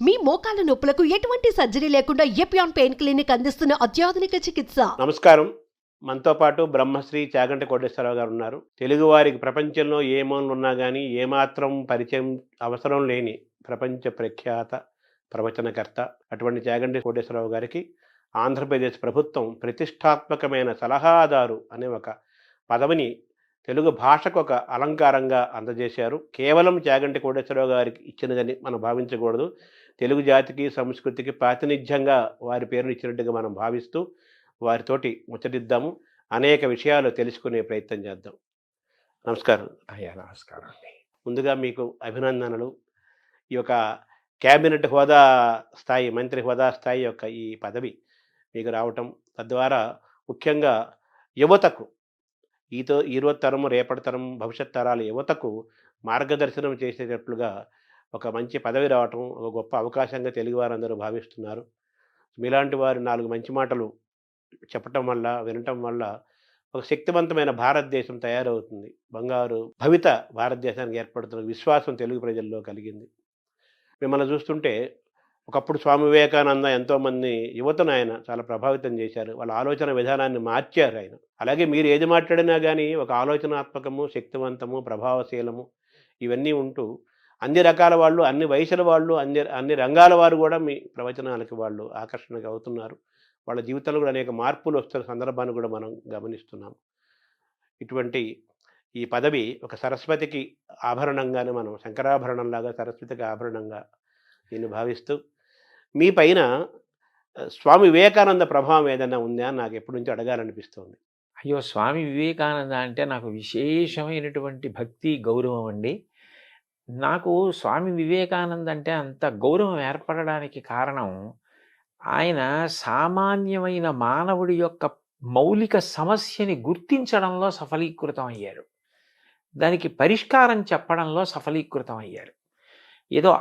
మీ మోకాల నొప్పులకు ఎటువంటి సర్జరీ లేకుండా ఎపియాన్ పెయిన్ క్లినిక్ అందిస్తున్న అత్యాధునిక చికిత్స. నమస్కారం. మనతో పాటు బ్రహ్మశ్రీ చాగంటి కోటేశ్వరరావు గారు ఉన్నారు. తెలుగువారికి ప్రపంచంలో ఏ మూలన ఉన్నా కానీ ఏమాత్రం పరిచయం అవసరం లేని ప్రపంచ ప్రఖ్యాత ప్రవచనకర్త. అటువంటి చాగంటి కోటేశ్వరరావు గారికి ఆంధ్రప్రదేశ్ ప్రభుత్వం ప్రతిష్టాత్మకమైన సలహాదారు అనే ఒక పదవిని తెలుగు భాషకు ఒక అలంకారంగా అందజేశారు. కేవలం చాగంటి కోటేశ్వరరావు గారికి ఇచ్చినదని మనం భావించకూడదు. తెలుగు జాతికి సంస్కృతికి ప్రాతినిధ్యంగా వారి పేరును ఇచ్చినట్టుగా మనం భావిస్తూ వారితోటి ముచ్చటిద్దాము. అనేక విషయాలు తెలుసుకునే ప్రయత్నం చేద్దాం. నమస్కారం. అయ్యా నమస్కారం అండి. ముందుగా మీకు అభినందనలు. ఈ యొక్క క్యాబినెట్ హోదా స్థాయి, మంత్రి హోదా స్థాయి యొక్క ఈ పదవి మీకు రావటం, తద్వారా ముఖ్యంగా యువతకు ఈరోజు తరము, రేపటి తరం, భవిష్యత్ తరాల యువతకు మార్గదర్శనం చేసేటట్లుగా ఒక మంచి పదవి రావటం ఒక గొప్ప అవకాశంగా తెలుగు వారందరూ భావిస్తున్నారు. మీలాంటి వారు 4 మంచి మాటలు చెప్పటం వల్ల, వినటం వల్ల ఒక శక్తివంతమైన భారతదేశం తయారవుతుంది. బంగారు భవిత భారతదేశానికి ఏర్పడుతున్న విశ్వాసం తెలుగు ప్రజల్లో కలిగింది. మిమ్మల్ని చూస్తుంటే ఒకప్పుడు స్వామి వివేకానంద ఎంతోమంది యువతను ఆయన చాలా ప్రభావితం చేశారు. వాళ్ళ ఆలోచన విధానాన్ని మార్చారు ఆయన. అలాగే మీరు ఏది మాట్లాడినా కానీ ఒక ఆలోచనాత్మకము, శక్తివంతము, ప్రభావశీలము ఇవన్నీ ఉంటూ అన్ని రకాల వాళ్ళు, అన్ని వయసుల వాళ్ళు, అన్ని రంగాల వారు కూడా మీ ప్రవచనాలకి వాళ్ళు ఆకర్షణగా అవుతున్నారు. వాళ్ళ జీవితంలో కూడా అనేక మార్పులు వస్తున్న సందర్భాన్ని కూడా మనం గమనిస్తున్నాం. ఇటువంటి ఈ పదవి ఒక సరస్వతికి ఆభరణంగానే, మనం శంకరాభరణంలాగా సరస్వతికి ఆభరణంగా దీన్ని భావిస్తూ, మీ పైన స్వామి వివేకానంద ప్రభావం ఏదైనా ఉందా అని నాకు ఎప్పటి నుంచో అడగాలనిపిస్తుంది. అయ్యో, స్వామి వివేకానంద అంటే నాకు విశేషమైనటువంటి భక్తి, గౌరవం అండి. నాకు స్వామి వివేకానంద అంటే అంత గౌరవం ఏర్పడడానికి కారణం, ఆయన సామాన్యమైన మానవుడి యొక్క మౌలిక సమస్యని గుర్తించడంలో సఫలీకృతం అయ్యారు. దానికి పరిష్కారం చెప్పడంలో సఫలీకృతం అయ్యారు. ఏదో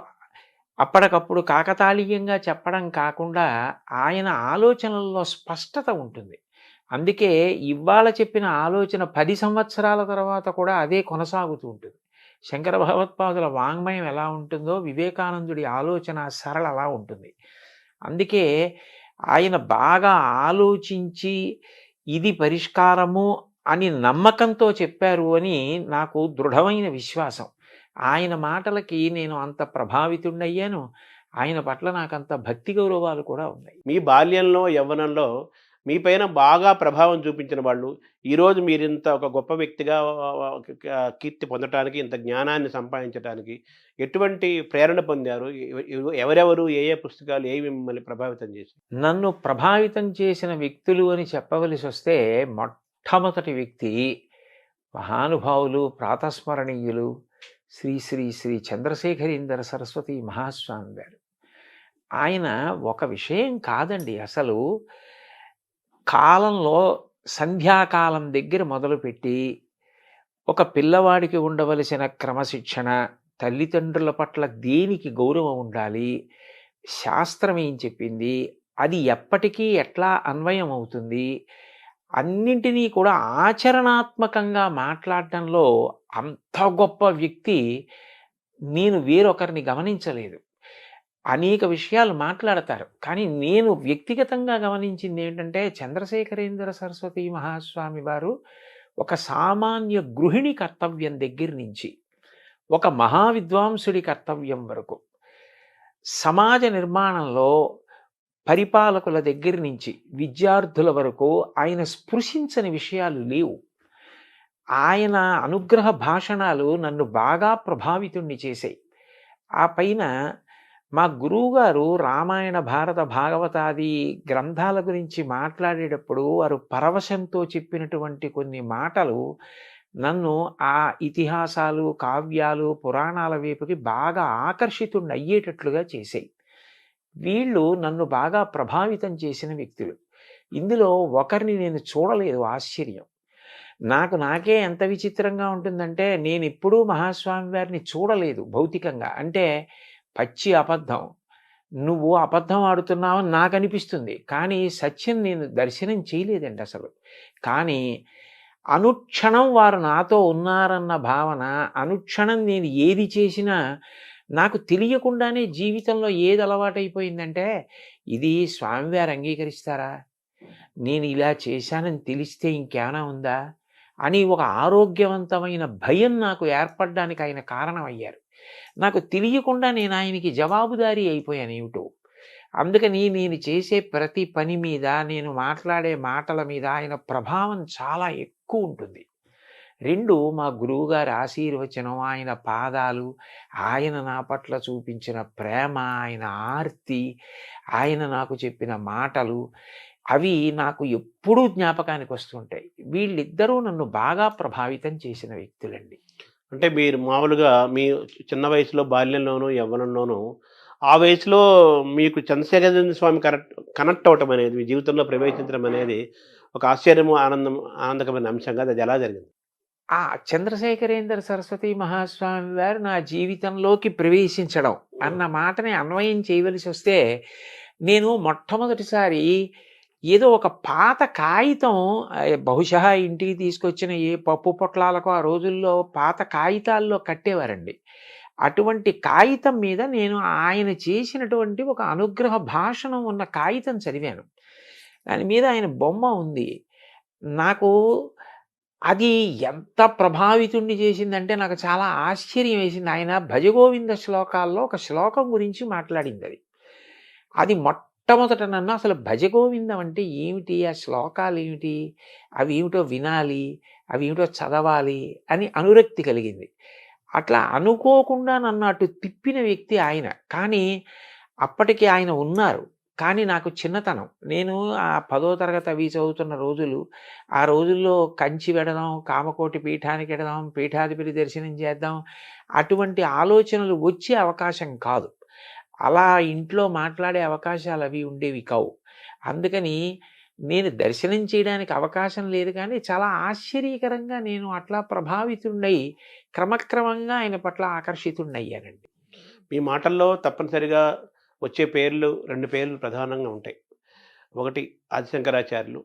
అప్పటికప్పుడు కాకతాళీయంగా చెప్పడం కాకుండా ఆయన ఆలోచనల్లో స్పష్టత ఉంటుంది. అందుకే ఇవాళ చెప్పిన ఆలోచన 10 సంవత్సరాల తర్వాత కూడా అదే కొనసాగుతూ ఉంటుంది. శంకర భగవత్పాదుల వాంగ్మయం ఎలా ఉంటుందో వివేకానందుడి ఆలోచన సరళ అలా ఉంటుంది. అందుకే ఆయన బాగా ఆలోచించి ఇది పరిష్కారము అని నమ్మకంతో చెప్పారు అని నాకు దృఢమైన విశ్వాసం. ఆయన మాటలకి నేను అంత ప్రభావితుడయ్యాను. ఆయన పట్ల నాకంత భక్తి గౌరవాలు కూడా ఉన్నాయి. మీ బాల్యంలో, యవ్వనంలో మీ పైన బాగా ప్రభావం చూపించిన వాళ్ళు ఈరోజు మీరింత ఒక గొప్ప వ్యక్తిగా కీర్తి పొందటానికి, ఇంత జ్ఞానాన్ని సంపాదించడానికి ఎటువంటి ప్రేరణ పొందారు? ఎవరెవరు, ఏ ఏ పుస్తకాలు ఏవి మిమ్మల్ని ప్రభావితం చేసి? నన్ను ప్రభావితం చేసిన వ్యక్తులు అని చెప్పవలసి వస్తే, మొట్టమొదటి వ్యక్తి మహానుభావులు, ప్రాతస్మరణీయులు శ్రీ శ్రీ శ్రీ చంద్రశేఖరేంద్ర సరస్వతి మహాస్వామి గారు. ఆయన ఒక విషయం కాదండి, అసలు కాలంలో సంధ్యాకాలం దగ్గర మొదలుపెట్టి ఒక పిల్లవాడికి ఉండవలసిన క్రమశిక్షణ, తల్లిదండ్రుల పట్ల దేనికి గౌరవం ఉండాలి, శాస్త్రం ఏం చెప్పింది, అది ఎప్పటికీ ఎట్లా అన్వయం అవుతుంది, అన్నింటినీ కూడా ఆచరణాత్మకంగా మాట్లాడటంలో అంత గొప్ప వ్యక్తి నేను వేరొకరిని గమనించలేదు. అనేక విషయాలు మాట్లాడతారు, కానీ నేను వ్యక్తిగతంగా గమనించింది ఏంటంటే, చంద్రశేఖరేంద్ర సరస్వతి మహాస్వామి వారు ఒక సామాన్య గృహిణి కర్తవ్యం దగ్గర నుంచి ఒక మహావిద్వాంసుడి కర్తవ్యం వరకు, సమాజ నిర్మాణంలో పరిపాలకుల దగ్గర నుంచి విద్యార్థుల వరకు ఆయన స్పృశించని విషయాలు లేవు. ఆయన అనుగ్రహ భాషణాలు నన్ను బాగా ప్రభావితుణ్ణి చేశాయి. ఆ పైన మా గురువుగారు రామాయణ, భారత, భాగవతాది గ్రంథాల గురించి మాట్లాడేటప్పుడు వారు పరవశంతో చెప్పినటువంటి కొన్ని మాటలు నన్ను ఆ ఇతిహాసాలు, కావ్యాలు, పురాణాల వైపుకి బాగా ఆకర్షితుణ్ణి అయ్యేటట్లుగా చేశాయి. వీళ్ళు నన్ను బాగా ప్రభావితం చేసిన వ్యక్తులు. ఇందులో ఒకరిని నేను చూడలేదు. ఆశ్చర్యం. నాకే ఎంత విచిత్రంగా ఉంటుందంటే, నేను ఎప్పుడూ మహాస్వామి వారిని చూడలేదు భౌతికంగా. అంటే పచ్చి అబద్ధం, నువ్వు అబద్ధం ఆడుతున్నావని నాకు అనిపిస్తుంది, కానీ సత్యం నేను దర్శనం చేయలేదండి అసలు. కానీ అనుక్షణం వారు నాతో ఉన్నారన్న భావన, అనుక్షణం నేను ఏది చేసినా నాకు తెలియకుండానే జీవితంలో ఏది అలవాటైపోయిందంటే, ఇది స్వామివారు అంగీకరిస్తారా? నేను ఇలా చేశానని తెలిస్తే ఇంకేమైనా ఉందా? అని ఒక ఆరోగ్యవంతమైన భయం నాకు ఏర్పడడానికి ఆయన కారణమయ్యారు. నాకు తెలియకుండా నేను ఆయనకి జవాబుదారీ అయిపోయాను ఏమిటో. అందుకని నేను చేసే ప్రతి పని మీద, నేను మాట్లాడే మాటల మీద ఆయన ప్రభావం చాలా ఎక్కువ ఉంటుంది. 2 మా గురువుగారి ఆశీర్వచనం, ఆయన పాదాలు, ఆయన నా పట్ల చూపించిన ప్రేమ, ఆయన ఆర్తి, ఆయన నాకు చెప్పిన మాటలు, అవి నాకు ఎప్పుడూ జ్ఞాపకానికి వస్తుంటాయి. వీళ్ళిద్దరూ నన్ను బాగా ప్రభావితం చేసిన వ్యక్తులండి. అంటే మీరు మామూలుగా మీ చిన్న వయసులో బాల్యంలోనూ, యవ్వనంలోనూ ఆ వయసులో మీకు చంద్రశేఖరేంద్ర స్వామి కనెక్ట్ అవ్వటం అనేది, మీ జీవితంలో ప్రవేశించడం అనేది ఒక ఆశ్చర్యము, ఆనందకరమైన అంశం కాదు. అది ఎలా జరిగింది? ఆ చంద్రశేఖరేంద్ర సరస్వతి మహాస్వామి వారు నా జీవితంలోకి ప్రవేశించడం అన్న మాటని అన్వయం చేయవలసి వస్తే, నేను మొట్టమొదటిసారి ఏదో ఒక పాత కాగితం, బహుశా ఇంటికి తీసుకొచ్చిన ఏ పప్పు పొట్లాలకు ఆ రోజుల్లో పాత కాగితాల్లో కట్టేవారండి. అటువంటి కాగితం మీద నేను ఆయన చేసినటువంటి ఒక అనుగ్రహ భాషణం ఉన్న కాగితం చదివాను. దాని మీద ఆయన బొమ్మ ఉంది. నాకు అది ఎంత ప్రభావితుణ్ణి చేసిందంటే నాకు చాలా ఆశ్చర్యం వేసింది. ఆయన భజగోవింద శ్లోకాల్లో ఒక శ్లోకం గురించి మాట్లాడింది అది. అది మొట్టమొదట నన్ను అసలు భజగోవిందం అంటే ఏమిటి, ఆ శ్లోకాలు ఏమిటి, అవి ఏమిటో వినాలి, అవి ఏమిటో చదవాలి అని అనురక్తి కలిగింది. అట్లా అనుకోకుండా నన్ను అటు తిప్పిన వ్యక్తి ఆయన. కానీ అప్పటికి ఆయన ఉన్నారు. కానీ నాకు చిన్నతనం. నేను ఆ 10వ తరగతి అవి చదువుతున్న రోజులు. ఆ రోజుల్లో కంచి వెడదాం, కామకోటి పీఠానికి వెడదాం, పీఠాధిపతి దర్శనం చేద్దాం, అటువంటి ఆలోచనలు వచ్చే అవకాశం కాదు. అలా ఇంట్లో మాట్లాడే అవకాశాలు అవి ఉండేవి కావు. అందుకని నేను దర్శనం చేయడానికి అవకాశం లేదు. కానీ చాలా ఆశ్చర్యకరంగా నేను అట్లా ప్రభావితుడై క్రమక్రమంగా ఆయన పట్ల ఆకర్షితుడయ్యానండి. మీ మాటల్లో తప్పనిసరిగా వచ్చే పేర్లు 2 పేర్లు ప్రధానంగా ఉంటాయి. ఒకటి ఆదిశంకరాచార్యులు,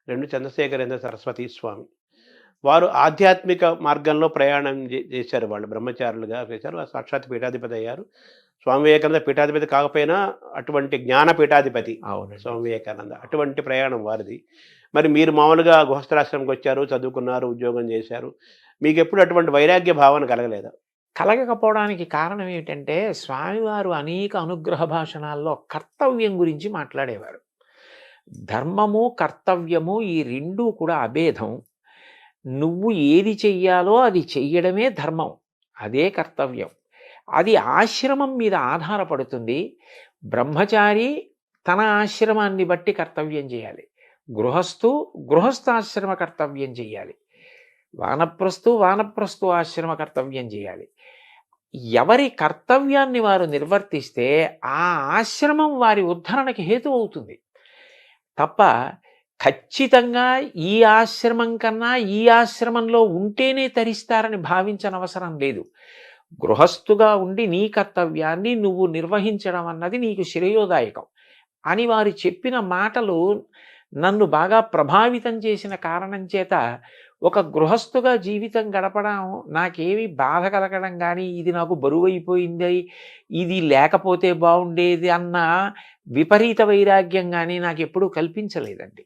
2 చంద్రశేఖరేంద్ర సరస్వతి స్వామి. వారు ఆధ్యాత్మిక మార్గంలో ప్రయాణం చేశారు. వాళ్ళు బ్రహ్మచారులుగా చేశారు. సాక్షాత్ పీఠాధిపతి అయ్యారు. స్వామి వివేకానంద పీఠాధిపతి కాకపోయినా అటువంటి జ్ఞాన పీఠాధిపతి అవును. స్వామి వివేకానంద. అటువంటి ప్రయాణం వారిది. మరి మీరు మామూలుగా గృహస్థాశ్రమంకి వచ్చారు, చదువుకున్నారు, ఉద్యోగం చేశారు. మీకు ఎప్పుడు అటువంటి వైరాగ్య భావన కలగలేదా? కలగకపోవడానికి కారణం ఏమిటంటే, స్వామివారు అనేక అనుగ్రహ భాషణాల్లో కర్తవ్యం గురించి మాట్లాడేవారు. ధర్మము, కర్తవ్యము ఈ 2 కూడా అభేదం. నువ్వు ఏది చెయ్యాలో అది చెయ్యడమే ధర్మం, అదే కర్తవ్యం. అది ఆశ్రమం మీద ఆధారపడుతుంది. బ్రహ్మచారి తన ఆశ్రమాన్ని బట్టి కర్తవ్యం చేయాలి. గృహస్థాశ్రమ కర్తవ్యం చేయాలి. వానప్రస్థు ఆశ్రమ కర్తవ్యం చేయాలి. ఎవరి కర్తవ్యాన్ని వారు నిర్వర్తిస్తే ఆ ఆశ్రమం వారి ఉద్ధరణకి హేతు అవుతుంది తప్ప, ఖచ్చితంగా ఈ ఆశ్రమం కన్నా ఈ ఆశ్రమంలో ఉంటేనే తరిస్తారని భావించనవసరం లేదు. గృహస్థుగా ఉండి నీ కర్తవ్యాన్ని నువ్వు నిర్వహించడం అన్నది నీకు శ్రేయోదాయకం అని వారు చెప్పిన మాటలు నన్ను బాగా ప్రభావితం చేసిన కారణం చేత ఒక గృహస్థుగా జీవితం గడపడం నాకేమి బాధ కలగడం కానీ, ఇది నాకు బరువైపోయింది, ఇది లేకపోతే బాగుండేది అన్న విపరీత వైరాగ్యం కానీ నాకు ఎప్పుడూ కల్పించలేదండి.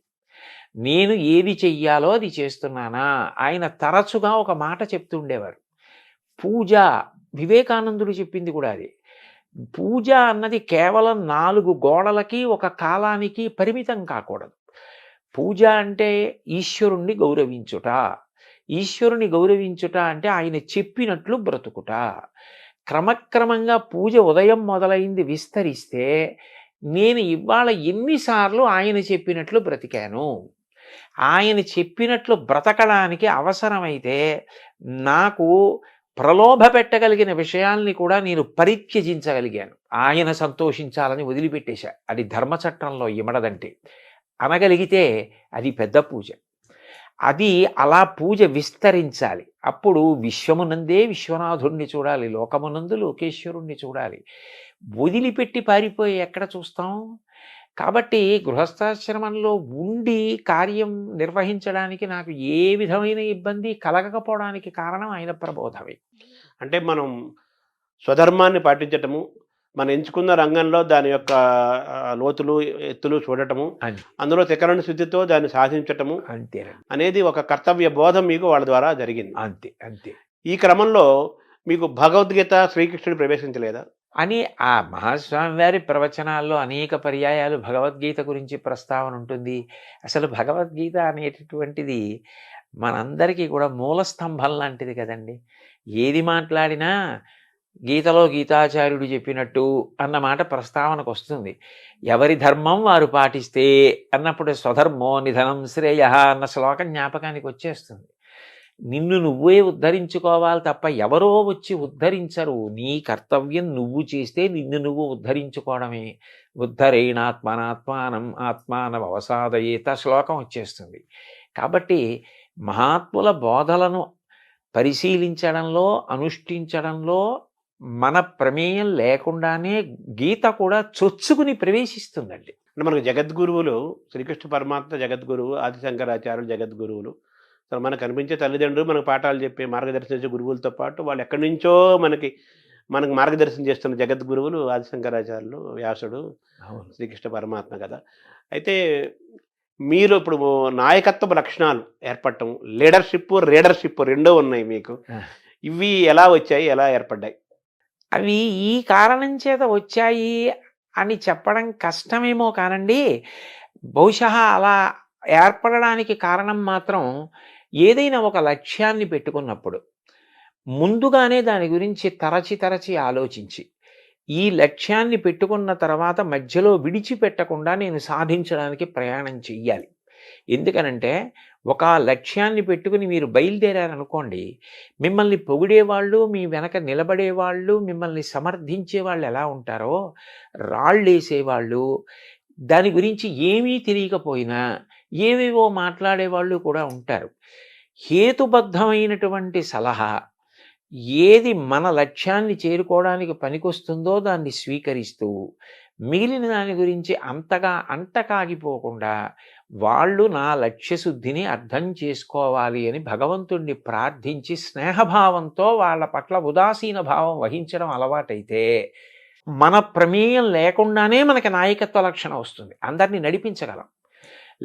నేను ఏది చెయ్యాలో అది చేస్తున్నానా. ఆయన తరచుగా ఒక మాట చెప్తుండేవారు, పూజ. వివేకానందుడు చెప్పింది కూడా అది. పూజ అన్నది కేవలం 4 గోడలకి ఒక కాలానికి పరిమితం కాకూడదు. పూజ అంటే ఈశ్వరుణ్ణి గౌరవించుట. ఈశ్వరుని గౌరవించుట అంటే ఆయన చెప్పినట్లు బ్రతుకుట. క్రమక్రమంగా పూజ ఉదయం మొదలైంది విస్తరిస్తే, నేను ఇవాళ ఎన్నిసార్లు ఆయన చెప్పినట్లు బ్రతికాను. ఆయన చెప్పినట్లు బ్రతకడానికి అవసరమైతే నాకు ప్రలోభ పెట్టగలిగిన విషయాల్ని కూడా నేను పరిత్యజించగలిగాను. ఆయన సంతోషించాలని వదిలిపెట్టేశా. అది ధర్మచట్రంలో ఇమడదంటే. అనగలిగితే అది పెద్ద పూజ. అది అలా పూజ విస్తరించాలి. అప్పుడు విశ్వమునందే విశ్వనాథుణ్ణి చూడాలి, లోకమునందు లోకేశ్వరుణ్ణి చూడాలి. వదిలిపెట్టి పారిపోయి ఎక్కడ చూస్తాం? కాబట్టి గృహస్థాశ్రమంలో ఉండి కార్యం నిర్వహించడానికి నాకు ఏ విధమైన ఇబ్బంది కలగకపోవడానికి కారణం ఆయన ప్రబోధమే. అంటే మనం స్వధర్మాన్ని పాటించటము, మనం ఎంచుకున్న రంగంలో దాని యొక్క లోతులు ఎత్తులు చూడటము, అది అందులో త్రికరణ శుద్ధితో దాన్ని సాధించటము అంతేనండి. అనేది ఒక కర్తవ్య బోధం మీకు వాళ్ళ ద్వారా జరిగింది. అంతే అంతే ఈ క్రమంలో మీకు భగవద్గీత శ్రీకృష్ణుడు ప్రవేశించలేదా? అని ఆ మహాస్వామి వారి ప్రవచనాల్లో అనేక పర్యాయాలు భగవద్గీత గురించి ప్రస్తావన ఉంటుంది. అసలు భగవద్గీత అనేటటువంటిది మనందరికీ కూడా మూలస్తంభం లాంటిది కదండి. ఏది మాట్లాడినా గీతలో గీతాచార్యుడు చెప్పినట్టు అన్న మాట ప్రస్తావనకు వస్తుంది. ఎవరి ధర్మం వారు పాటిస్తే అన్నప్పుడు స్వధర్మో నిధనం శ్రేయ అన్న శ్లోకం జ్ఞాపకానికి వచ్చేస్తుంది. నిన్ను నువ్వే ఉద్ధరించుకోవాలి తప్ప ఎవరో వచ్చి ఉద్ధరించరు. నీ కర్తవ్యం నువ్వు చేస్తే నిన్ను నువ్వు ఉద్ధరించుకోవడమే. ఉద్ధరేణాత్మనాత్మానం ఆత్మానం అవసాదయేత శ్లోకం వచ్చేస్తుంది. కాబట్టి మహాత్ముల బోధలను పరిశీలించడంలో, అనుష్ఠించడంలో మన ప్రమేయం లేకుండానే గీత కూడా చొచ్చుకుని ప్రవేశిస్తుందండి. అంటే మనకు జగద్గురువులు శ్రీకృష్ణ పరమాత్మ జగద్గురువు, ఆదిశంకరాచార్యులు జగద్గురువులు. అసలు మనకు కనిపించే తల్లిదండ్రులు మనకు పాఠాలు చెప్పే మార్గదర్శించే గురువులతో పాటు వాళ్ళు ఎక్కడి నుంచో మనకు మార్గదర్శనం చేస్తున్న జగద్గురువులు ఆదిశంకరాచార్యులు, వ్యాసుడు, శ్రీకృష్ణ పరమాత్మ కదా. అయితే మీరు ఇప్పుడు నాయకత్వ లక్షణాలు ఏర్పడటం, రీడర్షిప్ రెండో ఉన్నాయి మీకు. ఇవి ఎలా వచ్చాయి, ఎలా ఏర్పడ్డాయి? అవి ఈ కారణం చేత వచ్చాయి అని చెప్పడం కష్టమేమో కానండి. బహుశా అలా ఏర్పడడానికి కారణం మాత్రం ఏదైనా ఒక లక్ష్యాన్ని పెట్టుకున్నప్పుడు ముందుగానే దాని గురించి తరచి ఆలోచించి, ఈ లక్ష్యాన్ని పెట్టుకున్న తర్వాత మధ్యలో విడిచిపెట్టకుండా నేను సాధించడానికి ప్రయాణం చెయ్యాలి. ఎందుకనంటే ఒక లక్ష్యాన్ని పెట్టుకుని మీరు బయలుదేరారనుకోండి, మిమ్మల్ని పొగిడేవాళ్ళు, మీ వెనక నిలబడేవాళ్ళు, మిమ్మల్ని సమర్థించే వాళ్ళు ఎలా ఉంటారో, రాళ్ళేసేవాళ్ళు, దాని గురించి ఏమీ తెలియకపోయినా ఏవేవో మాట్లాడేవాళ్ళు కూడా ఉంటారు. హేతుబద్ధమైనటువంటి సలహా ఏది మన లక్ష్యాన్ని చేరుకోవడానికి పనికొస్తుందో దాన్ని స్వీకరిస్తూ, మిగిలిన దాని గురించి అంతగా అంటకాగిపోకుండా వాళ్ళు నా లక్ష్యశుద్ధిని అర్థం చేసుకోవాలి అని భగవంతుణ్ణి ప్రార్థించి స్నేహభావంతో వాళ్ళ పట్ల ఉదాసీన భావం వహించడం అలవాటైతే మన ప్రమేయం లేకుండానే మనకి నాయకత్వ లక్షణం వస్తుంది. అందరినీ నడిపించగలం.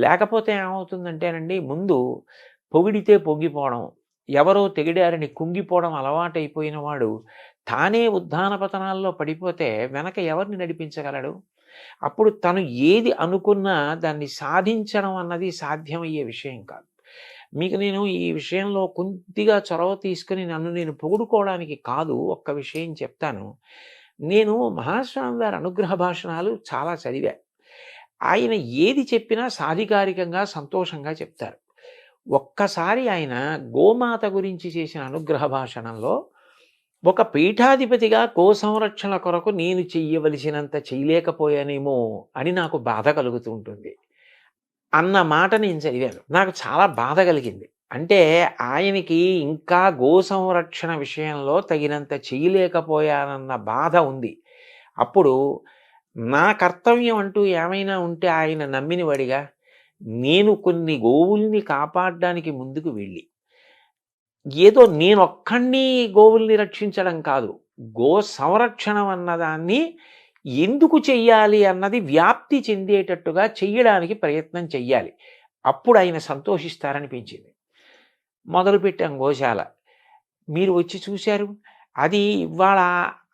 లేకపోతే ఏమవుతుందంటేనండి, ముందు పొగిడితే పొంగిపోవడం, ఎవరో తెగిడారని కుంగిపోవడం అలవాటైపోయిన వాడు తానే ఉద్ధాన పతనాల్లో పడిపోతే వెనక ఎవరిని నడిపించగలడు? అప్పుడు తను ఏది అనుకున్నా దాన్ని సాధించడం అన్నది సాధ్యమయ్యే విషయం కాదు. మీకు నేను ఈ విషయంలో కొద్దిగా చొరవ తీసుకుని నన్ను నేను పొగుడుకోవడానికి కాదు, ఒక్క విషయం చెప్తాను. నేను మహాస్వామి వారి అనుగ్రహ భాషణాలు చాలా చదివా. ఆయన ఏది చెప్పినా సాధికారికంగా సంతోషంగా చెప్తారు. ఒక్కసారి ఆయన గోమాత గురించి చేసిన అనుగ్రహ భాషణంలో, ఒక పీఠాధిపతిగా గో సంరక్షణ కొరకు నేను చెయ్యవలసినంత చేయలేకపోయానేమో అని నాకు బాధ కలుగుతూ ఉంటుంది అన్న మాట నేను చదివాను. నాకు చాలా బాధ కలిగింది. అంటే ఆయనకి ఇంకా గో సంరక్షణ విషయంలో తగినంత చేయలేకపోయానన్న బాధ ఉంది. అప్పుడు నా కర్తవ్యం అంటూ ఏమైనా ఉంటే ఆయన నమ్మిన వాడిగా నేను కొన్ని గోవుల్ని కాపాడడానికి ముందుకు వెళ్ళి, ఏదో నేనొక్కడిని గోవుల్ని రక్షించడం కాదు, గో సంరక్షణం అన్నదాన్ని ఎందుకు చెయ్యాలి అన్నది వ్యాప్తి చెందేటట్టుగా చెయ్యడానికి ప్రయత్నం చెయ్యాలి. అప్పుడు ఆయన సంతోషిస్తారనిపించింది. మొదలుపెట్టాం గోశాల. మీరు వచ్చి చూశారు. అది ఇవాళ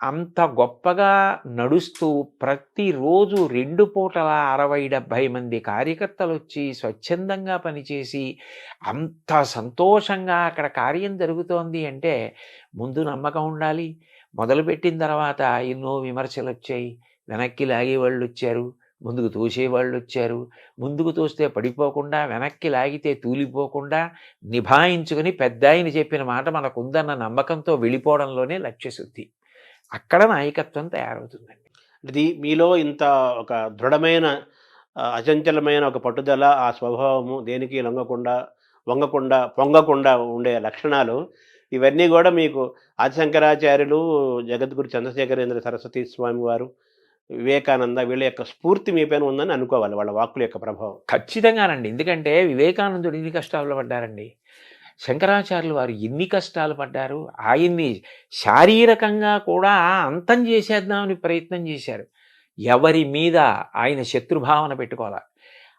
అంత గొప్పగా నడుస్తూ ప్రతిరోజు 2 పూటల 60-70 మంది కార్యకర్తలు వచ్చి స్వచ్ఛందంగా పనిచేసి అంత సంతోషంగా అక్కడ కార్యం జరుగుతోంది అంటే ముందు నమ్మకం ఉండాలి. మొదలుపెట్టిన తర్వాత ఎన్నో విమర్శలు వచ్చాయి. వెనక్కి లాగేవాళ్ళు వచ్చారు, ముందుకు తోసేవాళ్ళు వచ్చారు. ముందుకు తోస్తే పడిపోకుండా, వెనక్కి లాగితే తూలిపోకుండా నిభాయించుకుని పెద్ద ఆయన చెప్పిన మాట మనకుందన్న నమ్మకంతో వెళ్ళిపోవడంలోనే లక్ష్యశుద్ధి. అక్కడ నాయకత్వం తయారవుతుందండి. ఇది మీలో ఇంత ఒక దృఢమైన అచంచలమైన ఒక పట్టుదల, ఆ స్వభావము, దేనికి వంగకుండా పొంగకుండా ఉండే లక్షణాలు, ఇవన్నీ కూడా మీకు ఆదిశంకరాచార్యులు, జగద్గురు చంద్రశేఖరేంద్ర సరస్వతి స్వామి వారు, వివేకానంద వీళ్ళ యొక్క స్ఫూర్తి మీ పైన ఉందని అనుకోవాలి, వాళ్ళ వాక్కుల యొక్క ప్రభావం. ఖచ్చితంగానండి. ఎందుకంటే వివేకానందుడు ఎన్ని కష్టాల్లో పడ్డారండి. శంకరాచార్యులు వారు ఎన్ని కష్టాలు పడ్డారు. ఆయన్ని శారీరకంగా కూడా అంతం చేసేద్దామని ప్రయత్నం చేశారు. ఎవరి మీద ఆయన శత్రుభావన పెట్టుకోవాలి.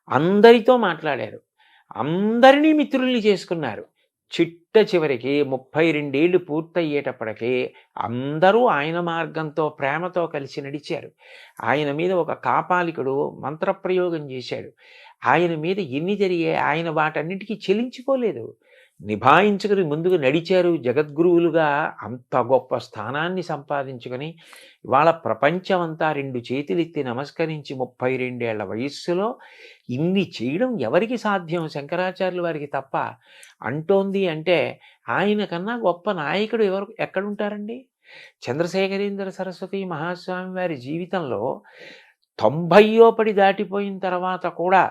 అందరితో మాట్లాడారు, అందరినీ మిత్రుల్ని చేసుకున్నారు. చిట్ట చివరికి 32 ఏళ్ళు పూర్తయ్యేటప్పటికీ అందరూ ఆయన మార్గంతో ప్రేమతో కలిసి నడిచారు. ఆయన మీద ఒక కాపాలికుడు మంత్రప్రయోగం చేశాడు. ఆయన మీద ఎన్ని జరిగాయి, ఆయన వాటన్నిటికీ చెలించిపోలేదు. నిభాయించుకుని ముందుకు నడిచారు. జగద్గురువులుగా అంత గొప్ప స్థానాన్ని సంపాదించుకొని ఇవాళ ప్రపంచమంతా 2 చేతులెత్తి నమస్కరించి 32 ఏళ్ల వయస్సులో ఇన్ని చేయడం ఎవరికి సాధ్యం? శంకరాచార్యుల వారికి తప్ప. అంటోంది అంటే ఆయన కన్నా గొప్ప నాయకుడు ఎక్కడుంటారండి? చంద్రశేఖరేంద్ర సరస్వతి మహాస్వామి వారి జీవితంలో 90 పడి దాటిపోయిన తర్వాత కూడా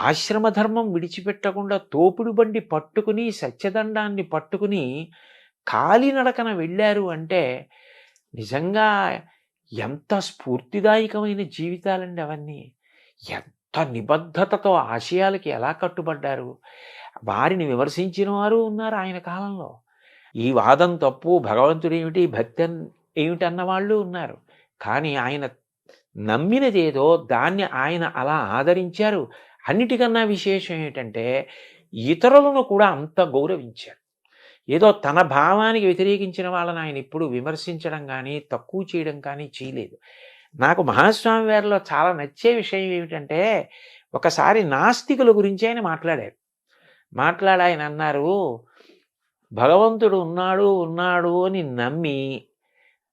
ఆశ్రమధర్మం విడిచిపెట్టకుండా తోపుడు బండి పట్టుకుని సత్యదండాన్ని పట్టుకుని కాలినడకన వెళ్ళారు అంటే నిజంగా ఎంత స్ఫూర్తిదాయకమైన జీవితాలండి అవన్నీ. ఎంత నిబద్ధతతో ఆశయాలకి ఎలా కట్టుబడ్డారు. వారిని విమర్శించిన వారు ఉన్నారు ఆయన కాలంలో. ఈ వాదం తప్పు, భగవంతుడు ఏమిటి, భక్తి ఏమిటి అన్నవాళ్ళు ఉన్నారు. కానీ ఆయన నమ్మినదేదో దాన్ని ఆయన అలా ఆదరించారు. అన్నిటికన్నా విశేషం ఏంటంటే ఇతరులను కూడా అంత గౌరవించారు. ఏదో తన భావానికి వ్యతిరేకించిన వాళ్ళని ఆయన ఎప్పుడు విమర్శించడం కానీ తక్కువ చేయడం కానీ చేయలేదు. నాకు మహాస్వామి వారిలో చాలా నచ్చే విషయం ఏమిటంటే ఒకసారి నాస్తికుల గురించి ఆయన మాట్లాడారు. ఆయన అన్నారు, భగవంతుడు ఉన్నాడు అని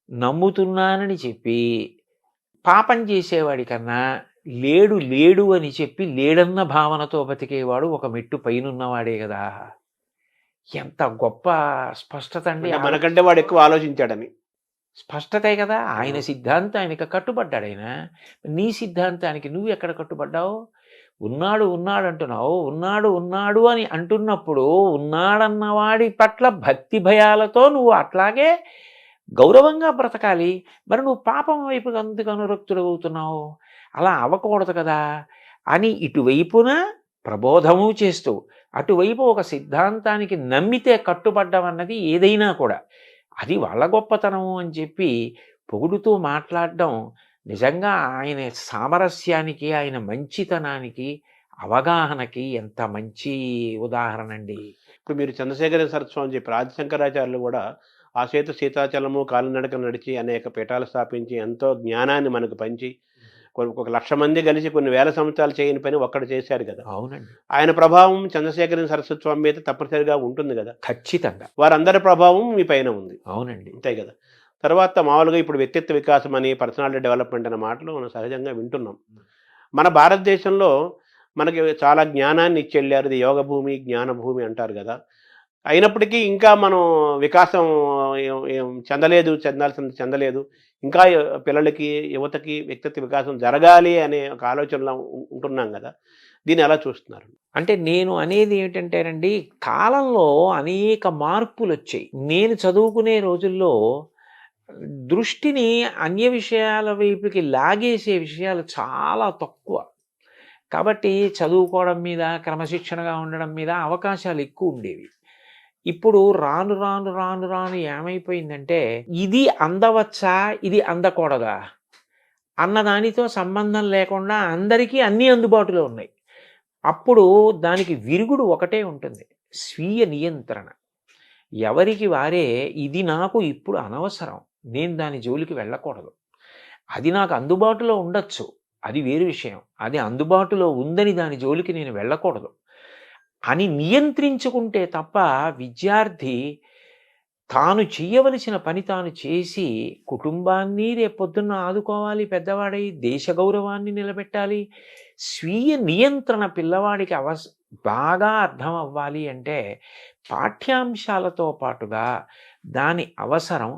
నమ్ముతున్నానని చెప్పి పాపం చేసేవాడి కన్నా లేడు అని చెప్పి లేడన్న భావనతో బతికేవాడు ఒక మెట్టు పైనున్నవాడే కదా. ఎంత గొప్ప స్పష్టత అండి. మనకంటే వాడు ఎక్కువ ఆలోచించాడని స్పష్టతే కదా. ఆయన సిద్ధాంతానికి కట్టుబడ్డాడు. ఆయన నీ సిద్ధాంతానికి నువ్వు ఎక్కడ కట్టుబడ్డావు? ఉన్నాడు అంటున్నావు. ఉన్నాడు అని అంటున్నప్పుడు ఉన్నాడన్నవాడి పట్ల భక్తి భయాలతో నువ్వు అట్లాగే గౌరవంగా బ్రతకాలి. మరి నువ్వు పాపం వైపు అందుకు అనురక్తుడవుతున్నావు. అలా అవ్వకూడదు కదా అని ఇటువైపున ప్రబోధము చేస్తూ అటువైపు ఒక సిద్ధాంతానికి నమ్మితే కట్టుబడ్డం అన్నది ఏదైనా కూడా అది వాళ్ళ గొప్పతనము అని చెప్పి పొగుడుతూ మాట్లాడడం నిజంగా ఆయన సామరస్యానికి, ఆయన మంచితనానికి, అవగాహనకి ఎంత మంచి ఉదాహరణ అండి. ఇప్పుడు మీరు చంద్రశేఖర సరస్వామి చెప్పారు. ఆదిశంకరాచార్యులు కూడా ఆ సేతు సీతాచలము కాలినడక నడిచి అనేక పీఠాలు స్థాపించి ఎంతో జ్ఞానాన్ని మనకు పంచి ఒక 1,00,000 మంది కలిసి కొన్ని వేల సంవత్సరాలు చేయని పని ఒక్కడు చేశారు కదా. అవునండి. ఆయన ప్రభావం చంద్రశేఖర సరస్వతి స్వామి మీద తప్పనిసరిగా ఉంటుంది కదా. ఖచ్చితంగా వారందరి ప్రభావం మీ పైన ఉంది. అవునండి. అంతే కదా. తర్వాత మామూలుగా ఇప్పుడు వ్యక్తిత్వ వికాసం అని, పర్సనాలిటీ డెవలప్మెంట్ అనే మాటలు మనం సహజంగా వింటున్నాం. మన భారతదేశంలో మనకి చాలా జ్ఞానాన్ని ఇచ్చి వెళ్ళారు. ఇది యోగ భూమి, జ్ఞాన భూమి అంటారు కదా. అయినప్పటికీ ఇంకా మనం వికాసం చెందలేదు. ఇంకా పిల్లలకి, యువతకి వ్యక్తిత్వ వికాసం జరగాలి అనే ఒక ఆలోచనలో ఉంటున్నాం కదా. దీన్ని ఎలా చూస్తున్నారు? అంటే నేను అనేది ఏమిటంటేనండి, కాలంలో అనేక మార్పులు వచ్చాయి. నేను చదువుకునే రోజుల్లో దృష్టిని అన్య విషయాల వైపుకి లాగేసే విషయాలు చాలా తక్కువ. కాబట్టి చదువుకోవడం మీద, క్రమశిక్షణగా ఉండడం మీద అవకాశాలు ఎక్కువ ఉండేవి. ఇప్పుడు రాను ఏమైపోయిందంటే ఇది అందవచ్చా, ఇది అందకూడదా అన్నదానితో సంబంధం లేకుండా అందరికీ అన్నీ అందుబాటులో ఉన్నాయి. అప్పుడు దానికి విరుగుడు ఒకటే ఉంటుంది, స్వీయ నియంత్రణ. ఎవరికి వారే ఇది నాకు ఇప్పుడు అనవసరం, నేను దాని జోలికి వెళ్ళకూడదు. అది నాకు అందుబాటులో ఉండొచ్చు, అది వేరు విషయం. అది అందుబాటులో ఉందని దాని జోలికి నేను వెళ్ళకూడదు అని నియంత్రించుకుంటే తప్ప విద్యార్థి తాను చేయవలసిన పని తాను చేసి కుటుంబాన్ని రేపొద్దున్న ఆదుకోవాలి, పెద్దవాడై దేశ గౌరవాన్ని నిలబెట్టాలి. స్వీయ నియంత్రణ పిల్లవాడికి బాగా అర్థం అవ్వాలి అంటే పాఠ్యాంశాలతో పాటుగా దాని అవసరం.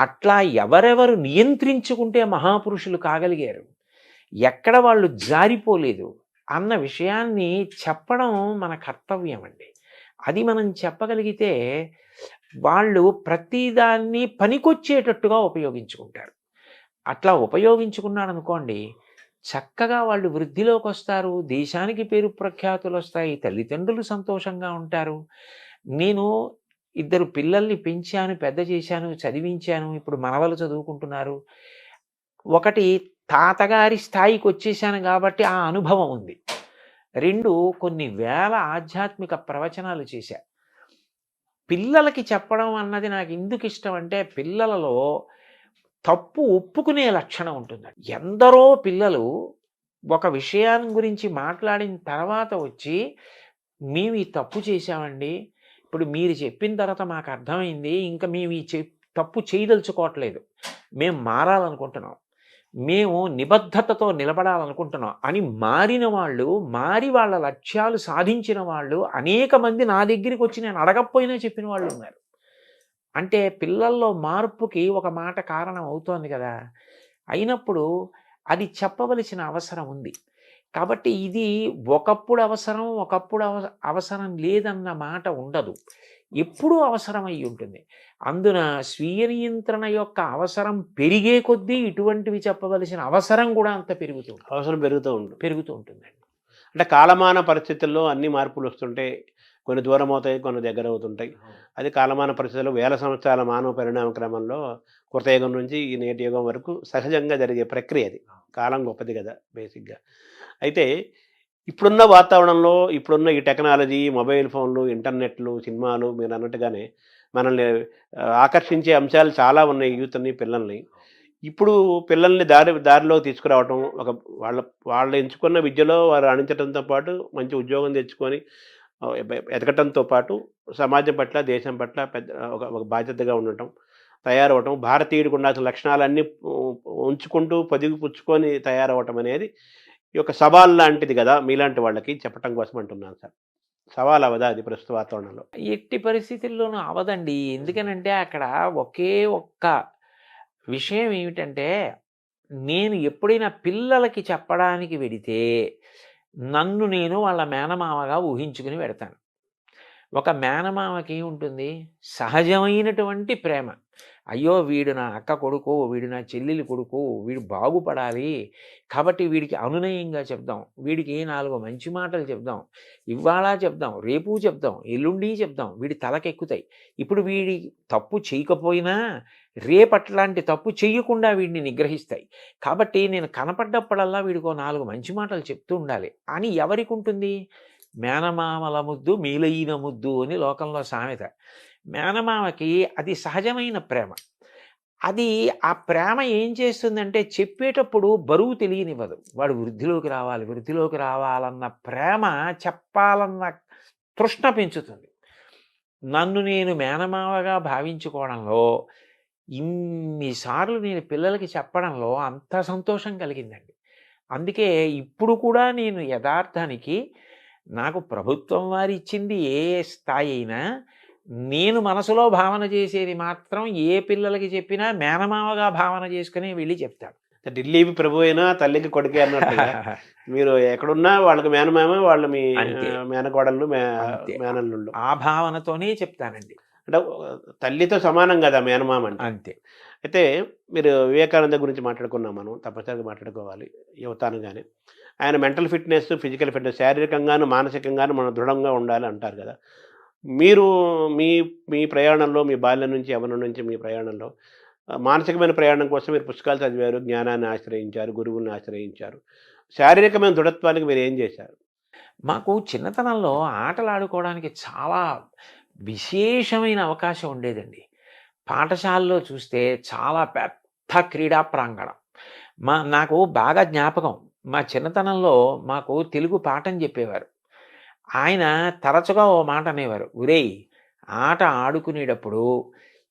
అట్లా ఎవరెవరు నియంత్రించుకుంటే మహాపురుషులు కాగలిగారు, ఎక్కడ వాళ్ళు జారిపోలేదు అన్న విషయాన్ని చెప్పడం మన కర్తవ్యం అండి. అది మనం చెప్పగలిగితే వాళ్ళు ప్రతిదాన్ని పనికొచ్చేటట్టుగా ఉపయోగించుకుంటారు. అట్లా ఉపయోగించుకున్నాడు అనుకోండి, చక్కగా వాళ్ళు వృద్ధిలోకి వస్తారు, దేశానికి పేరు ప్రఖ్యాతులు వస్తాయి, తల్లిదండ్రులు సంతోషంగా ఉంటారు. నేను 2 పిల్లల్ని పెంచాను, పెద్ద చేశాను, చదివించాను. ఇప్పుడు మనవలు చదువుకుంటున్నారు. ఒకటి తాతగారి స్థాయికొచ్చేసాను గాబట్టి ఆ అనుభవం ఉంది. 2 కొన్ని వేల ఆధ్యాత్మిక ప్రవచనాలు చేశా. పిల్లలకి చెప్పడం అన్నది నాకెందుకిష్టం అంటే, పిల్లలలో తప్పు ఒప్పుకునే లక్షణం ఉంటుందండి. ఎందరో పిల్లలు ఒక విషయాన్ని గురించి మాట్లాడిన తర్వాత వచ్చి, మేము ఈ తప్పు చేశామండి. ఇప్పుడు మీరు చెప్పిన తర్వాత మాకు అర్థమైంది. ఇంకా మేము ఈ తప్పు చేయదలుచుకోవట్లేదు. మేము మారాలనుకుంటున్నాం. మేము నిబద్ధతతో నిలబడాలనుకుంటున్నాం అని మారిన వాళ్ళు, మారి వాళ్ళ లక్ష్యాలు సాధించిన వాళ్ళు అనేక మంది నా దగ్గరికి వచ్చి నేను అడగకపోయినా చెప్పిన వాళ్ళు ఉన్నారు. అంటే పిల్లల్లో మార్పుకి ఒక మాట కారణం అవుతోంది కదా! అయినప్పుడు అది చెప్పవలసిన అవసరం ఉంది. కాబట్టి ఇది ఒకప్పుడు అవసరం, ఒకప్పుడు అవసరం లేదన్న మాట ఉండదు. ఎప్పుడూ అవసరమై ఉంటుంది. అందున స్వీయ నియంత్రణ యొక్క అవసరం పెరిగే కొద్దీ ఇటువంటివి చెప్పవలసిన అవసరం కూడా అంత అవసరం పెరుగుతూ ఉంటుందండి. అంటే కాలమాన పరిస్థితుల్లో అన్ని మార్పులు వస్తుంటే కొన్ని దూరం అవుతాయి, కొన్ని దగ్గర అవుతుంటాయి. అది కాలమాన పరిస్థితుల్లో వేల సంవత్సరాల మానవ పరిణామ క్రమంలో కృతయుగం నుంచి ఈ నేటి యుగం వరకు సహజంగా జరిగే ప్రక్రియ అది. కాలం గొప్పది కదా బేసిక్గా. అయితే ఇప్పుడున్న వాతావరణంలో ఇప్పుడున్న ఈ టెక్నాలజీ, మొబైల్ ఫోన్లు, ఇంటర్నెట్లు, సినిమాలు మీరు అన్నట్టుగానే మనల్ని ఆకర్షించే అంశాలు చాలా ఉన్నాయి యూత్ని, పిల్లల్ని. ఇప్పుడు పిల్లల్ని దారిలో తీసుకురావటం, వాళ్ళు ఎంచుకున్న విద్యలో వారు రాణించడంతో పాటు మంచి ఉద్యోగం తెచ్చుకొని ఎదగటంతో పాటు సమాజం పట్ల, దేశం పట్ల ఒక బాధ్యతగా ఉండటం, తయారవటం, భారతీయుడికి ఉండాల్సిన లక్షణాలన్నీ ఉంచుకుంటూ పొదిగిపుచ్చుకొని తయారవటం అనేది ఈ యొక్క సవాల్ లాంటిది కదా మీలాంటి వాళ్ళకి చెప్పటం కోసం అంటున్నాను సార్. సవాల్ అవదా అది ప్రస్తుత వాతావరణంలో? ఎట్టి పరిస్థితుల్లోనూ అవదండి. ఎందుకనంటే అక్కడ ఒకే ఒక్క విషయం ఏమిటంటే, నేను ఎప్పుడైనా పిల్లలకి చెప్పడానికి వెడితే నన్ను నేను వాళ్ళ మేనమామగా ఊహించుకుని వెడతాను. ఒక మేనమామకి ఉంటుంది సహజమైనటువంటి ప్రేమ. అయ్యో వీడు నా అక్క కొడుకు, వీడు నా చెల్లెలి కొడుకు, వీడు బాగుపడాలి, కాబట్టి వీడికి అనునయంగా చెప్దాం, వీడికి 4 మంచి మాటలు చెప్దాం, ఇవాళ చెప్దాం, రేపు చెప్దాం, ఎల్లుండి చెప్దాం, వీడి తలకెక్కుతాయి. ఇప్పుడు వీడి తప్పు చేయకపోయినా రేపట్లాంటి తప్పు చెయ్యకుండా వీడిని నిగ్రహిస్తాయి. కాబట్టి నేను కనపడ్డప్పుడల్లా వీడికో 4 మంచి మాటలు చెప్తూ ఉండాలి అని ఎవరికి ఉంటుంది? మేనమామల ముద్దు మీలైన ముద్దు అని లోకంలో సామెత. మేనమామకి అది సహజమైన ప్రేమ. అది ఆ ప్రేమ ఏం చేస్తుందంటే చెప్పేటప్పుడు బరువు తెలియనివ్వదు. వాడు వృద్ధిలోకి రావాలన్న ప్రేమ, చెప్పాలన్న తృష్ణ పెంచుతుంది. నన్ను నేను మేనమామగా భావించుకోవడంలో, ఇన్నిసార్లు నేను పిల్లలకి చెప్పడంలో అంత సంతోషం కలిగిందండి. అందుకే ఇప్పుడు కూడా నేను యథార్థానికి నాకు ప్రభుత్వం వారు ఇచ్చింది ఏ స్థాయి అయినా, నేను మనసులో భావన చేసేది మాత్రం ఏ పిల్లలకి చెప్పినా మేనమామగా భావన చేసుకుని వెళ్ళి చెప్తాను. ఢిల్లీకి ప్రభు అయినా తల్లికి కొడుకే అన్నట్టుగా మీరు ఎక్కడున్నా వాళ్ళకి మేనమామ, వాళ్ళు మీ మేనకోడళ్ళు, మేనల్లుళ్ళు. ఆ భావనతోనే చెప్తానండి. అంటే తల్లితో సమానం కదా మేనమామ అంటే. అంతే. అయితే మీరు వివేకానంద గురించి మాట్లాడుకున్నాం, మనం తప్పనిసరిగా మాట్లాడుకోవాలి యువతానుగానే. ఆయన మెంటల్ ఫిట్నెస్, ఫిజికల్ ఫిట్నెస్, శారీరకంగాను మానసికంగాను మనం దృఢంగా ఉండాలి అంటారు కదా. మీరు మీ ప్రయాణంలో, మీ బాల్యం నుంచి యవ్వనం నుంచి మీ ప్రయాణంలో మానసికమైన ప్రయాణం కోసం మీరు పుస్తకాలు చదివారు, జ్ఞానాన్ని ఆశ్రయించారు, గురువుల్ని ఆశ్రయించారు. శారీరకమైన దృఢత్వానికి మీరు ఏం చేశారు? మాకు చిన్నతనంలో ఆటలు ఆడుకోవడానికి చాలా విశేషమైన అవకాశం ఉండేదండి. పాఠశాలలో చూస్తే చాలా పెద్ద క్రీడా ప్రాంగణం. నాకు బాగా జ్ఞాపకం, మా చిన్నతనంలో మాకు తెలుగు పాఠం చెప్పేవారు. ఆయన తరచుగా ఓ మాట అనేవారు, ఒరేయ్ ఆట ఆడుకునేటప్పుడు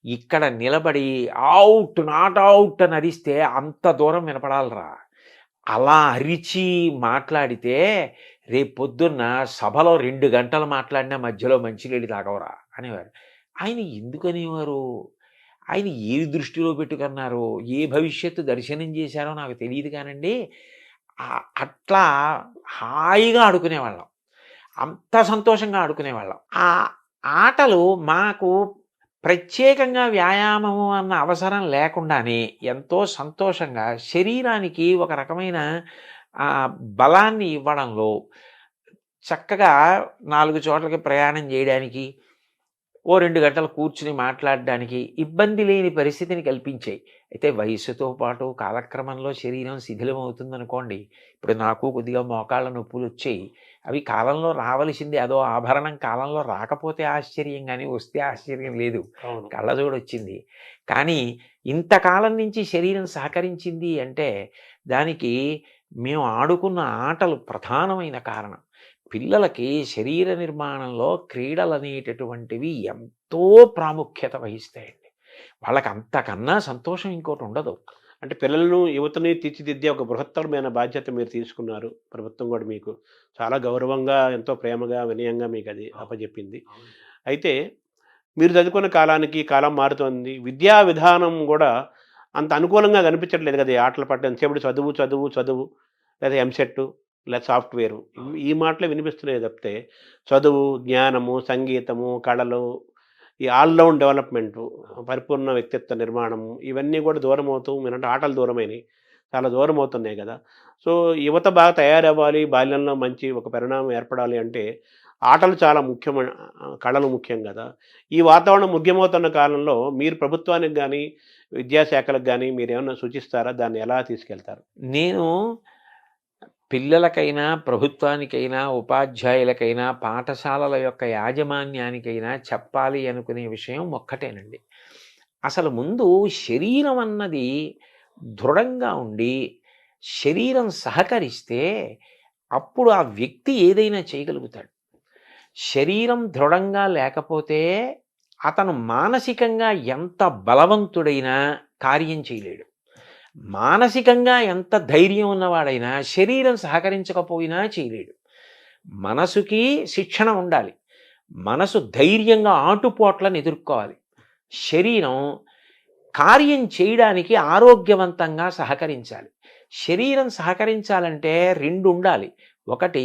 ఇక్కడ నిలబడి అవుట్ నాట్ అవుట్ అని అరిస్తే అంత దూరం వినపడాలరా, అలా అరిచి మాట్లాడితే రేపు పొద్దున్న సభలో 2 గంటలు మాట్లాడినా మధ్యలో మంచినీళ్ళు తాగవరా అనేవారు. ఆయన ఎందుకు అనేవారు, ఆయన ఏది దృష్టిలో పెట్టుకున్నారో, ఏ భవిష్యత్తు దర్శనం చేశారో నాకు తెలియదు కానండి, అట్లా హాయిగా ఆడుకునేవాళ్ళం, అంత సంతోషంగా ఆడుకునేవాళ్ళం. ఆ ఆటలు మాకు ప్రత్యేకంగా వ్యాయామము అన్న అవసరం లేకుండానే ఎంతో సంతోషంగా శరీరానికి ఒక రకమైన బలాన్ని ఇవ్వడంలో, చక్కగా 4 చోట్లకి ప్రయాణం చేయడానికి, ఓ 2 గంటలు కూర్చుని మాట్లాడడానికి ఇబ్బంది లేని పరిస్థితిని కల్పించాయి. అయితే వయస్సుతో పాటు కాలక్రమంలో శరీరం శిథిలం అవుతుందనుకోండి. ఇప్పుడు నాకు కొద్దిగా మోకాళ్ళ నొప్పులొచ్చాయి. అవి కాలంలో రావలసింది. అదో ఆభరణం కాలంలో రాకపోతే ఆశ్చర్యం గానీ, వస్తే ఆశ్చర్యం లేదు. అవును. కళ్ళజోడొచ్చింది. కానీ ఇంతకాలం నుంచి శరీరం సహకరించింది అంటే దానికి మేము ఆడుకున్న ఆటలు ప్రధానమైన కారణం. పిల్లలకి శరీర నిర్మాణంలో క్రీడలనేటటువంటివి ఎంతో ప్రాముఖ్యత వహిస్తాయండి. వాళ్ళకి అంతకన్నా సంతోషం ఇంకోటి ఉండదు. అంటే పిల్లలను, యువతని తీర్చిదిద్దే ఒక బృహత్తరమైన బాధ్యత మీరు తీసుకున్నారు. ప్రభుత్వం కూడా మీకు చాలా గౌరవంగా, ఎంతో ప్రేమగా, వినయంగా మీకు అది అప్పజెప్పింది. అయితే మీరు చదువుకున్న కాలానికి కాలం మారుతోంది. విద్యా విధానం గూడా అంత అనుకూలంగా కనిపించట్లేదు కదా! ఈ ఆటలు పట్ల ఎంతసేపటి చదువు, చదువు, చదువు లేదా ఎంసెట్ లేదా సాఫ్ట్‌వేరు ఈ మాటలే వినిపిస్తున్నాయి తప్పితే చదువు, జ్ఞానము, సంగీతము, కళలు, ఈ ఆల్ రౌండ్ డెవలప్‌మెంటు, పరిపూర్ణ వ్యక్తిత్వ నిర్మాణము ఇవన్నీ కూడా దూరమవుతూ మీరంటే ఆటలు దూరమైనయి. చాలా దూరమవుతున్నాయి గదా! సో, యువత బాగా తయారవ్వాలి, బాల్యంలో మంచి ఒక పరిణామం ఏర్పడాలి అంటే ఆటలు చాలా ముఖ్యమైన కళలు ముఖ్యం గదా! ఈ వాతావరణం ముఖ్యమవుతున్న కాలంలో మీరు ప్రభుత్వానికి గానీ, విద్యాశాఖలకు గానీ మీరేమన్నా సూచిస్తారా? దాన్ని ఎలా తీసుకెళ్తారు? నేను పిల్లలకైనా, ప్రభుత్వానికైనా, ఉపాధ్యాయులకైనా, పాఠశాలల యొక్క యాజమాన్యానికైనా చెప్పాలి అనుకునే విషయం ఒక్కటేనండి. అసలు ముందు శరీరం అన్నది దృఢంగా ఉండి, శరీరం సహకరిస్తే అప్పుడు ఆ వ్యక్తి ఏదైనా చేయగలుగుతాడు. శరీరం దృఢంగా లేకపోతే అతను మానసికంగా ఎంత బలవంతుడైనా కార్యం చేయలేడు. మానసికంగా ఎంత ధైర్యం ఉన్నవాడైనా శరీరం సహకరించకపోయినా చేయలేడు. మనసుకి శిక్షణ ఉండాలి. మనసు ధైర్యంగా ఆటుపోట్లను ఎదుర్కోవాలి. శరీరం కార్యం చేయడానికి ఆరోగ్యవంతంగా సహకరించాలి. శరీరం సహకరించాలంటే 2 ఉండాలి. ఒకటి,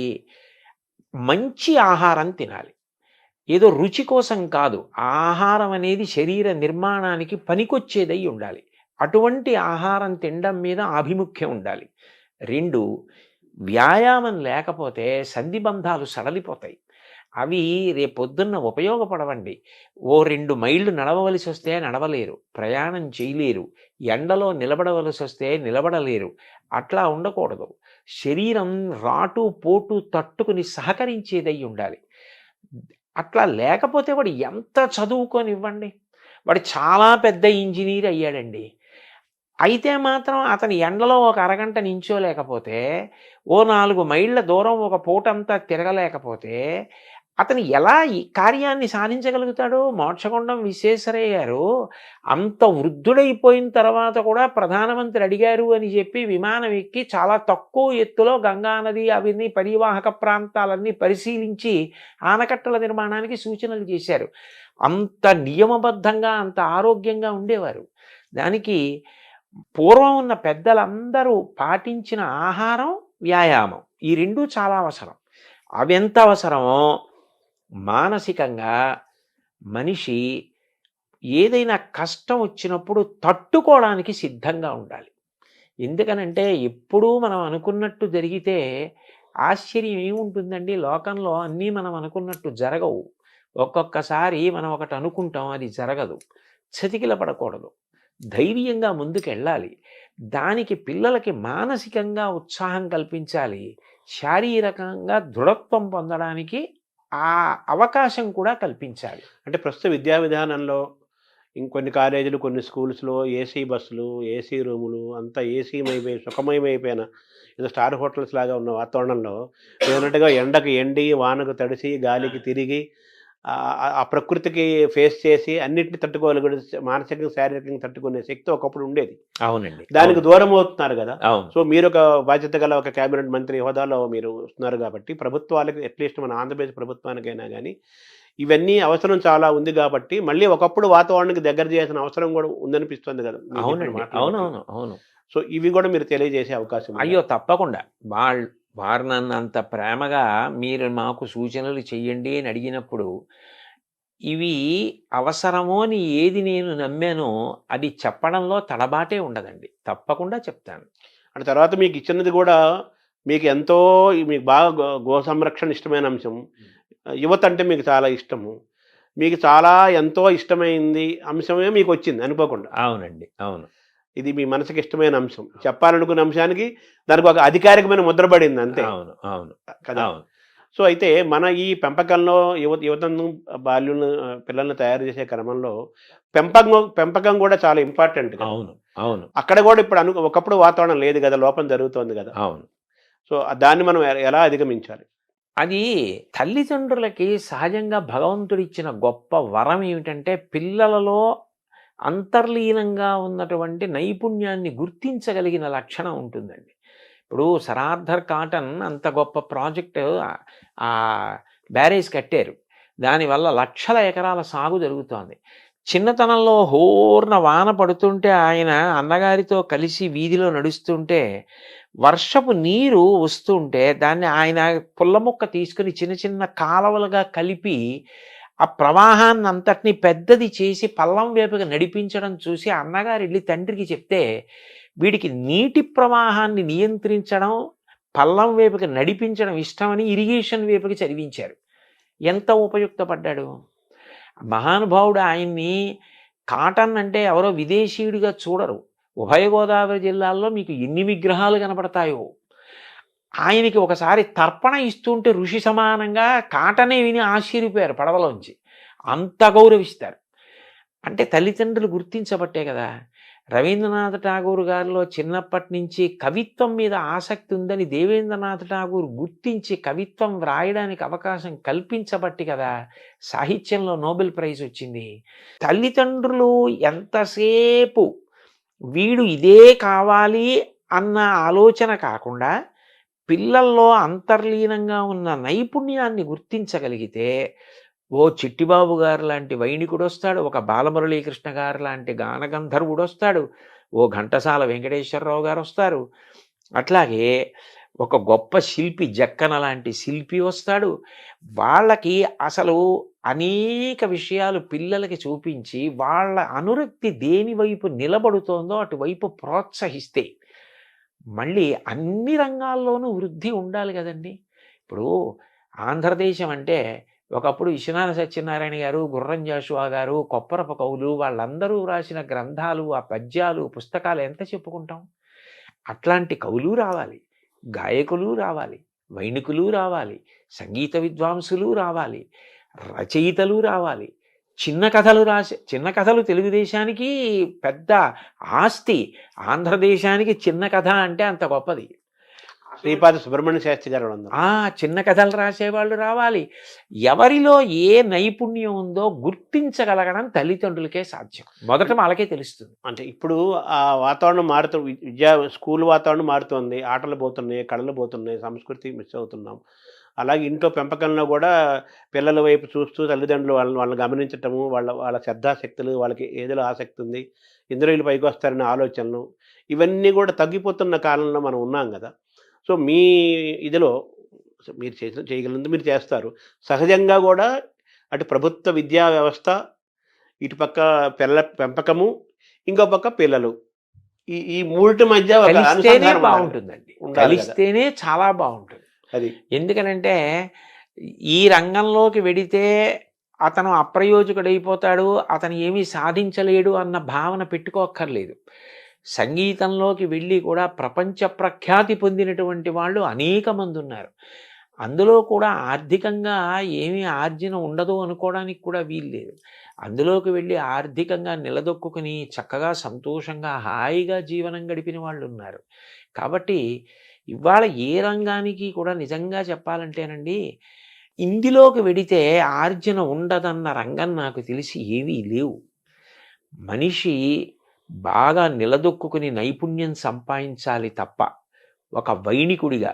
మంచి ఆహారం తినాలి. ఏదో రుచి కోసం కాదు. ఆహారం అనేది శరీర నిర్మాణానికి పనికొచ్చేదై ఉండాలి. అటువంటి ఆహారం తినడం మీద ఆభిముఖ్యం ఉండాలి. 2, వ్యాయామం లేకపోతే సంధిబంధాలు సడలిపోతాయి. అవి రేపొద్దున్న ఉపయోగపడవండి. ఓ 2 మైళ్ళు నడవవలసి వస్తే నడవలేరు, ప్రయాణం చేయలేరు, ఎండలో నిలబడవలసి వస్తే నిలబడలేరు. అట్లా ఉండకూడదు. శరీరం రాటు పోటు తట్టుకుని సహకరించేదై ఉండాలి. అట్లా లేకపోతే వాడు ఎంత చదువుకొనివ్వండి, వాడు చాలా పెద్ద ఇంజనీర్ అయ్యాడండి, అయితే మాత్రం అతని ఎండలో ఒక అరగంట నించోలేకపోతే, ఓ 4 మైళ్ళ దూరం ఒక పూటంతా తిరగలేకపోతే అతను ఎలా ఈ కార్యాన్ని సాధించగలుగుతాడు? మోక్షగుండం విశ్వేశ్వరయ్య గారు అంత వృద్ధుడైపోయిన తర్వాత కూడా ప్రధానమంత్రి అడిగారు అని చెప్పి విమానం ఎక్కి చాలా తక్కువ ఎత్తులో గంగానది అవన్నీ పరివాహక ప్రాంతాలన్నీ పరిశీలించి ఆనకట్టల నిర్మాణానికి సూచనలు చేశారు. అంత నియమబద్ధంగా, అంత ఆరోగ్యంగా ఉండేవారు. దానికి పూర్వం ఉన్న పెద్దలందరూ పాటించిన ఆహారం, వ్యాయామం ఈ 2 చాలా అవసరం. అవి ఎంత అవసరమో మానసికంగా మనిషి ఏదైనా కష్టం వచ్చినప్పుడు తట్టుకోవడానికి సిద్ధంగా ఉండాలి. ఎందుకనంటే ఎప్పుడూ మనం అనుకున్నట్టు జరిగితే ఆశ్చర్యం ఏముంటుందండి? లోకంలో అన్నీ మనం అనుకున్నట్టు జరగవు. ఒక్కొక్కసారి మనం ఒకటి అనుకుంటాం, అది జరగదు. చతికిల పడకూడదు, ధైర్యంగా ముందుకెళ్ళాలి. దానికి పిల్లలకి మానసికంగా ఉత్సాహం కల్పించాలి. శారీరకంగా దృఢత్వం పొందడానికి ఆ అవకాశం కూడా కల్పించాలి. అంటే ప్రస్తుత విద్యా విధానంలో ఇంకొన్ని కాలేజీలు, కొన్ని స్కూల్స్‌లో ఏసీ బస్సులు, ఏసీ రూములు అంతా ఏసీమయమై సుఖమయమైపోయిన ఏదో స్టార్ హోటల్స్ లాగా ఉన్న వాతావరణంలో మీరన్నట్టుగా ఎండకు ఎండి, వానకు తడిసి, గాలికి తిరిగి ఆ ప్రకృతికి ఫేస్ చేసి అన్నిటిని తట్టుకోగలిగే మానసికంగా, శారీరకంగా తట్టుకునే శక్తి ఒకప్పుడు ఉండేది. అవునండి. దానికి దూరం అవుతున్నారు కదా! అవును. సో, మీరొక బాధ్యత గల ఒక క్యాబినెట్ మంత్రి హోదాలో మీరు వస్తున్నారు కాబట్టి ప్రభుత్వాలకి అట్‌లీస్ట్ మన ఆంధ్రప్రదేశ్ ప్రభుత్వానికైనా గానీ ఇవన్నీ అవసరం చాలా ఉంది కాబట్టి మళ్ళీ ఒకప్పుడు వాతావరణానికి దగ్గర చేయాల్సిన అవసరం కూడా ఉందనిపిస్తుంది కదా! మీరు చెప్పిన అవునండి. మాటలు బట్టి. అవునవును. అవును. సో, ఇవి కూడా మీరు తెలియజేసే అవకాశం ఉందా? అయ్యో! తప్పకుండా. వారు నన్ను అంత ప్రేమగా మీరు మాకు సూచనలు చెయ్యండి అని అడిగినప్పుడు, ఇవి అవసరమో అని ఏది నేను నమ్మానో అది చెప్పడంలో తడబాటే ఉండదండి. తప్పకుండా చెప్తాను. అంటే తర్వాత మీకు ఇచ్చినది కూడా మీకు ఎంతో మీకు బాగా గో సంరక్షణ ఇష్టమైన అంశం. యువత అంటే మీకు చాలా ఇష్టము. మీకు చాలా ఎంతో ఇష్టమైంది అంశమే మీకు వచ్చింది అనుకోకుండా. అవునండి. అవును. ఇది మీ మనసుకి ఇష్టమైన అంశం. చెప్పాలనుకున్న అంశానికి దానికి ఒక అధికారికమైన ముద్ర పడింది అంతే. అవును. అవును. కదా! అవును. సో, అయితే మన ఈ పెంపకంలో యువతను బాల్యులను పిల్లల్ని తయారు చేసే క్రమంలో పెంపకం కూడా చాలా ఇంపార్టెంట్ కదా! అవును. అవును. అక్కడ కూడా ఇప్పుడు ఒకప్పుడు వాతావరణం లేదు కదా! లోపం జరుగుతోంది కదా! అవును. సో, దాన్ని మనం ఎలా అధిగమించాలి? అది తల్లిదండ్రులకి సహజంగా భగవంతుడిచ్చిన గొప్ప వరం ఏమిటంటే, పిల్లలలో అంతర్లీనంగా ఉన్నటువంటి నైపుణ్యాన్ని గుర్తించగలిగిన లక్షణం ఉంటుందండి. ఇప్పుడు సర్ ఆర్థర్ కాటన్ అంత గొప్ప ప్రాజెక్టు బ్యారేజ్ కట్టారు. దానివల్ల లక్షల ఎకరాల సాగు జరుగుతోంది. చిన్నతనంలో హోర్న వాన పడుతుంటే ఆయన అన్నగారితో కలిసి వీధిలో నడుస్తుంటే వర్షపు నీరు వస్తుంటే దాన్ని ఆయన పుల్ల ముక్క తీసుకుని చిన్న చిన్న కాలవలుగా కలిపి ఆ ప్రవాహాన్ని అంతటినీ పెద్దది చేసి పల్లం వైపుగా నడిపించడం చూసి అన్నగారు వెళ్ళి తండ్రికి చెప్తే, వీడికి నీటి ప్రవాహాన్ని నియంత్రించడం, పల్లం వైపుకి నడిపించడం ఇష్టమని ఇరిగేషన్ వైపుకి చదివించారు. ఎంత ఉపయుక్తపడ్డాడు మహానుభావుడు. ఆయన్ని కాటన్ అంటే ఎవరో విదేశీయుడిగా చూడరు. ఉభయ గోదావరి జిల్లాల్లో మీకు ఎన్ని విగ్రహాలు కనపడతాయో. ఆయనకి ఒకసారి తర్పణ ఇస్తుంటే ఋషి సమానంగా కాటనే విని ఆశ్చర్యపోయారు పడవలోంచి. అంత గౌరవిస్తారు. అంటే తల్లిదండ్రులు గుర్తించబట్టే కదా. రవీంద్రనాథ్ ఠాగూర్ గారిలో చిన్నప్పటి నుంచి కవిత్వం మీద ఆసక్తి ఉందని దేవేంద్రనాథ్ ఠాగూర్ గుర్తించి కవిత్వం వ్రాయడానికి అవకాశం కల్పించబట్టి కదా సాహిత్యంలో నోబెల్ ప్రైజ్ వచ్చింది. తల్లిదండ్రులు ఎంతసేపు వీడు ఇదే కావాలి అన్న ఆలోచన కాకుండా పిల్లల్లో అంతర్లీనంగా ఉన్న నైపుణ్యాన్ని గుర్తించగలిగితే ఓ చిట్టిబాబు గారు లాంటి వైణికుడు వస్తాడు, ఒక బాలమురళీకృష్ణ గారు లాంటి గానగంధర్వుడు వస్తాడు, ఓ ఘంటసాల వెంకటేశ్వరరావు గారు వస్తారు, అట్లాగే ఒక గొప్ప శిల్పి జక్కన లాంటి శిల్పి వస్తాడు. వాళ్ళకి అసలు అనేక విషయాలు పిల్లలకి చూపించి వాళ్ళ అనురక్తి దేని వైపు నిలబడుతోందో అటువైపు ప్రోత్సహిస్తే మళ్ళీ అన్ని రంగాల్లోనూ వృద్ధి ఉండాలి కదండి. ఇప్పుడు ఆంధ్రదేశం అంటే ఒకప్పుడు విశ్వనాథ సత్యనారాయణ గారు, గుర్రం జాషువా గారు, కొప్పరపు కవులు వాళ్ళందరూ రాసిన గ్రంథాలు, ఆ పద్యాలు, పుస్తకాలు ఎంత చెప్పుకుంటాం. అట్లాంటి కవులు రావాలి, గాయకులు రావాలి, వైణికులు రావాలి, సంగీత విద్వాంసులు రావాలి, రచయితలు రావాలి. చిన్న కథలు తెలుగుదేశానికి పెద్ద ఆస్తి. ఆంధ్రదేశానికి చిన్న కథ అంటే అంత గొప్పది. శ్రీపాద సుబ్రహ్మణ్య శాస్త్రి గారు చిన్న కథలు రాసేవాళ్ళు రావాలి. ఎవరిలో ఏ నైపుణ్యం ఉందో గుర్తించగలగడం తల్లిదండ్రులకే సాధ్యం. మొదట వాళ్ళకే తెలుస్తుంది. అంటే ఇప్పుడు ఆ వాతావరణం స్కూల్ వాతావరణం మారుతుంది, ఆటలు పోతున్నాయి, కళలు పోతున్నాయి, సంస్కృతి మిస్ అవుతున్నాం. అలాగే ఇంట్లో పెంపకంలో కూడా పిల్లల వైపు చూస్తూ తల్లిదండ్రులు వాళ్ళని గమనించటము, వాళ్ళ శ్రద్ధాశక్తులు, వాళ్ళకి ఏదిలో ఆసక్తి ఉంది, ఇంద్రియులు పైకి వస్తారనే ఆలోచనలు, ఇవన్నీ కూడా తగ్గిపోతున్న కాలంలో మనం ఉన్నాం కదా. సో మీ ఇదిలో మీరు చేయగలిగినంత మీరు చేస్తారు. సహజంగా కూడా అటు ప్రభుత్వ విద్యా వ్యవస్థ, ఇటుపక్క పిల్లల పెంపకము, ఇంకో పక్క పిల్లలు, ఈ మూడింటి మధ్య బాగుంటుందండి. కలిస్తేనే చాలా బాగుంటుంది. అది ఎందుకనంటే ఈ రంగంలోకి వెడితే అతను అప్రయోజకుడైపోతాడు, అతను ఏమీ సాధించలేడు అన్న భావన పెట్టుకోక్కర్లేదు. సంగీతంలోకి వెళ్ళి కూడా ప్రపంచ ప్రఖ్యాతి పొందినటువంటి వాళ్ళు అనేక మంది ఉన్నారు. అందులో కూడా ఆర్థికంగా ఏమీ ఆర్జన ఉండదు అనుకోవడానికి కూడా వీల్లేదు. అందులోకి వెళ్ళి ఆర్థికంగా నిలదొక్కుని చక్కగా సంతోషంగా హాయిగా జీవనం గడిపిన వాళ్ళు ఉన్నారు. కాబట్టి ఇవాళ ఏ రంగానికి కూడా నిజంగా చెప్పాలంటేనండి, ఇందులోకి వెడితే ఆర్జన ఉండదన్న రంగం నాకు తెలిసి ఏమీ లేవు. మనిషి బాగా నిలదొక్కుని నైపుణ్యం సంపాదించాలి తప్ప ఒక వైణికుడిగా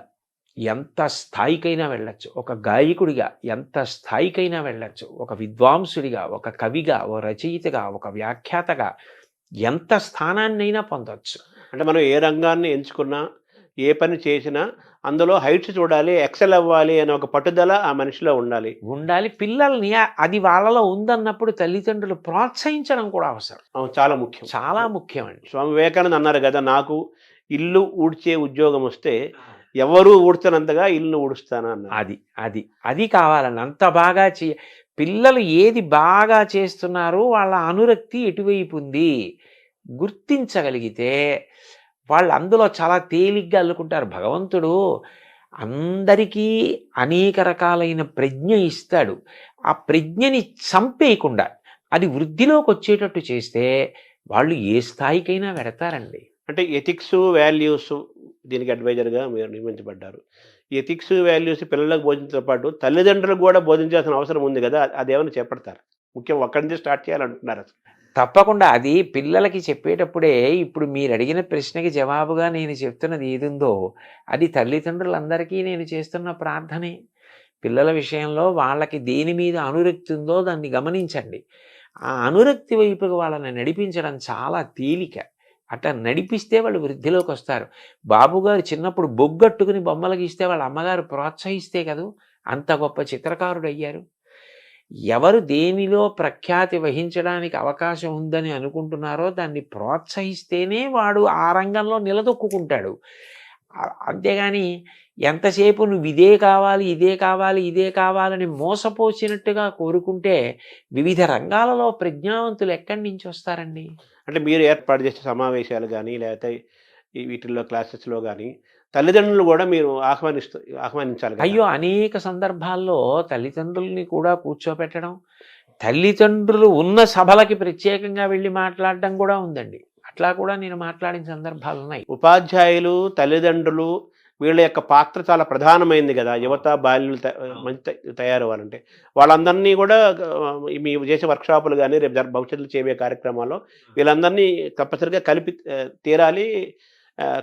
ఎంత స్థాయికైనా వెళ్ళచ్చు, ఒక గాయకుడిగా ఎంత స్థాయికైనా వెళ్ళచ్చు, ఒక విద్వాంసుడిగా, ఒక కవిగా, ఒక రచయితగా, ఒక వ్యాఖ్యాతగా ఎంత స్థానాన్నైనా పొందవచ్చు. అంటే మనం ఏ రంగాన్ని ఎంచుకున్నా, ఏ పని చేసినా అందులో హైట్స్ చూడాలి, ఎక్సెల్ అవ్వాలి అనే ఒక పట్టుదల ఆ మనిషిలో ఉండాలి. పిల్లల్ని అది వాళ్ళలో ఉందన్నప్పుడు తల్లిదండ్రులు ప్రోత్సహించడం కూడా అవసరం. చాలా ముఖ్యం అండి. స్వామి వివేకానంద అన్నారు కదా, నాకు ఇల్లు ఊడ్చే ఉద్యోగం వస్తే ఎవరు ఊడ్చనంతగా ఇల్లు ఊడుస్తాను అన్నారు. అది కావాలండి. అంత బాగా పిల్లలు ఏది బాగా చేస్తున్నారో వాళ్ళ అనురక్తి ఎటువైపు ఉంది గుర్తించగలిగితే వాళ్ళు అందులో చాలా తేలిగ్గా అల్లుకుంటారు. భగవంతుడు అందరికీ అనేక రకాలైన ప్రజ్ఞ ఇస్తాడు. ఆ ప్రజ్ఞని చంపేయకుండా అది వృద్ధిలోకి వచ్చేటట్టు చేస్తే వాళ్ళు ఏ స్థాయికైనా వెడతారండి. అంటే ఎథిక్స్ వాల్యూస్ దీనికి అడ్వైజర్గా మీరు నియమించబడ్డారు. ఎథిక్స్ వాల్యూస్ పిల్లలకు బోధించడంతో పాటు తల్లిదండ్రులకు కూడా బోధించాల్సిన అవసరం ఉంది కదా, అదేమైనా చేపడతారు? ముఖ్యం ఒక్కడి నుంచి స్టార్ట్ చేయాలంటున్నారు అసలు. తప్పకుండా అది పిల్లలకి చెప్పేటప్పుడే ఇప్పుడు మీరు అడిగిన ప్రశ్నకి జవాబుగా నేను చెప్తున్నది ఏదుందో అది తల్లిదండ్రులందరికీ నేను చేస్తున్న ప్రార్థనే. పిల్లల విషయంలో వాళ్ళకి దేని మీద అనురక్తి ఉందో దాన్ని గమనించండి. ఆ అనురక్తి వైపుకి వాళ్ళని నడిపించడం చాలా తేలిక. అట్లా నడిపిస్తే వాళ్ళు వృద్ధిలోకి వస్తారు. బాబుగారు చిన్నప్పుడు బొగ్గట్టుకుని బొమ్మలు గీస్తే వాళ్ళ అమ్మగారు ప్రోత్సహిస్తే కదూ అంత గొప్ప చిత్రకారుడు అయ్యారు. ఎవరు దేనిలో ప్రఖ్యాతి వహించడానికి అవకాశం ఉందని అనుకుంటున్నారో దాన్ని ప్రోత్సహిస్తేనే వాడు ఆ రంగంలో నిలదొక్కుంటాడు. అంతేగాని ఎంతసేపు నువ్వు ఇదే కావాలి ఇదే కావాలి ఇదే కావాలని మోసపోసినట్టుగా కోరుకుంటే వివిధ రంగాలలో ప్రజ్ఞావంతులు ఎక్కడి నుంచి వస్తారండి? అంటే మీరు ఏర్పాటు చేసే సమావేశాలు కానీ లేకపోతే వీటిల్లో క్లాసెస్లో కానీ తల్లిదండ్రులు కూడా మీరు ఆహ్వానించాలి కదా? అయ్యో, అనేక సందర్భాల్లో తల్లిదండ్రుల్ని కూడా కూర్చోపెట్టడం, తల్లిదండ్రులు ఉన్న సభలకి ప్రత్యేకంగా వెళ్ళి మాట్లాడడం కూడా ఉందండి. అట్లా కూడా నేను మాట్లాడిన సందర్భాలు ఉన్నాయి. ఉపాధ్యాయులు, తల్లిదండ్రులు వీళ్ళ యొక్క పాత్ర చాలా ప్రధానమైంది కదా, యువత బాల్యులు మంచి తయారవ్వాలంటే. వాళ్ళందరినీ కూడా మీ చేసే వర్క్షాపులు కానీ రేపు భవిష్యత్తులో చేయబోయే కార్యక్రమాల్లో వీళ్ళందరినీ తప్పనిసరిగా తీరాలి,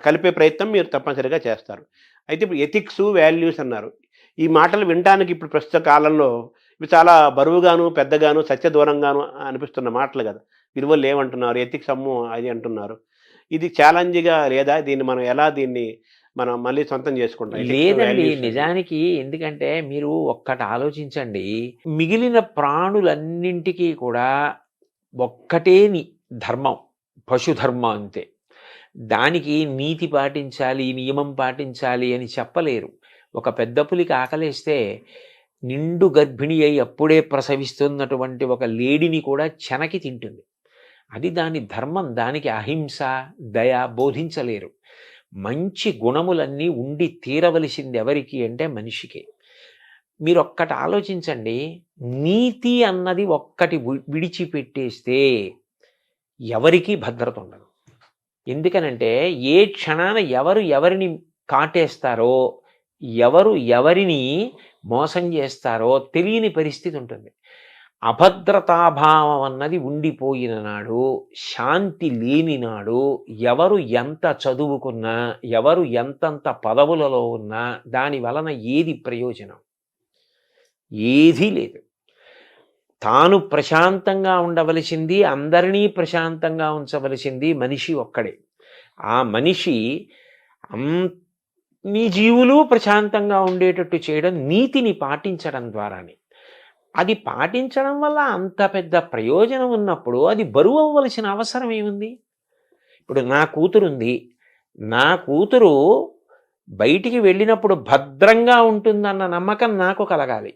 కలిపే ప్రయత్నం మీరు తప్పనిసరిగా చేస్తారు. అయితే ఇప్పుడు ఎథిక్స్ వాల్యూస్ అన్నారు. ఈ మాటలు వినడానికి ఇప్పుడు ప్రస్తుత కాలంలో ఇవి చాలా బరువుగాను పెద్దగాను సత్యదూరంగాను అనిపిస్తున్న మాటలు కదా. విలువలు ఏమంటున్నారు, ఎథిక్స్ అమ్ము అది అంటున్నారు. ఇది ఛాలెంజ్గా లేదా? దీన్ని మనం ఎలా మనం మళ్ళీ సొంతం చేసుకుంటాం? లేదండి, నిజానికి ఎందుకంటే మీరు ఒక్కటి ఆలోచించండి, మిగిలిన ప్రాణులన్నింటికీ కూడా ఒక్కటే ధర్మం, పశుధర్మం అంతే. దానికి నీతి పాటించాలి, నియమం పాటించాలి అని చెప్పలేరు. ఒక పెద్ద పులికి ఆకలేస్తే నిండు గర్భిణి అయి అప్పుడే ప్రసవిస్తున్నటువంటి ఒక లేడిని కూడా చెనకి తింటుంది. అది దాని ధర్మం. దానికి అహింస, దయ బోధించలేరు. మంచి గుణములన్నీ ఉండి తీరవలసింది ఎవరికి అంటే మనిషికి. మీరు ఒక్కటి ఆలోచించండి, నీతి అన్నది ఒక్కటి విడిచిపెట్టేస్తే ఎవరికీ భద్రత ఉండదు. ఎందుకనంటే ఏ క్షణాన ఎవరు ఎవరిని కాటేస్తారో, ఎవరు ఎవరిని మోసం చేస్తారో తెలియని పరిస్థితి ఉంటుంది. అభద్రతాభావం అన్నది ఉండిపోయిన నాడు, శాంతి లేని నాడు ఎవరు ఎంత చదువుకున్నా, ఎవరు ఎంతంత పదవులలో ఉన్నా దాని వలన ఏది ప్రయోజనం? ఏదీ లేదు. తాను ప్రశాంతంగా ఉండవలసింది, అందరినీ ప్రశాంతంగా ఉంచవలసింది మనిషి ఒక్కడే. ఆ మనిషి అన్ని జీవులు ప్రశాంతంగా ఉండేటట్టు చేయడం నీతిని పాటించడం ద్వారానే. అది పాటించడం వల్ల అంత పెద్ద ప్రయోజనం ఉన్నప్పుడు అది బరువు అవ్వవలసిన అవసరం ఏముంది? ఇప్పుడు నా కూతురుంది, నా కూతురు బయటికి వెళ్ళినప్పుడు భద్రంగా ఉంటుందన్న నమ్మకం నాకు కలగాలి.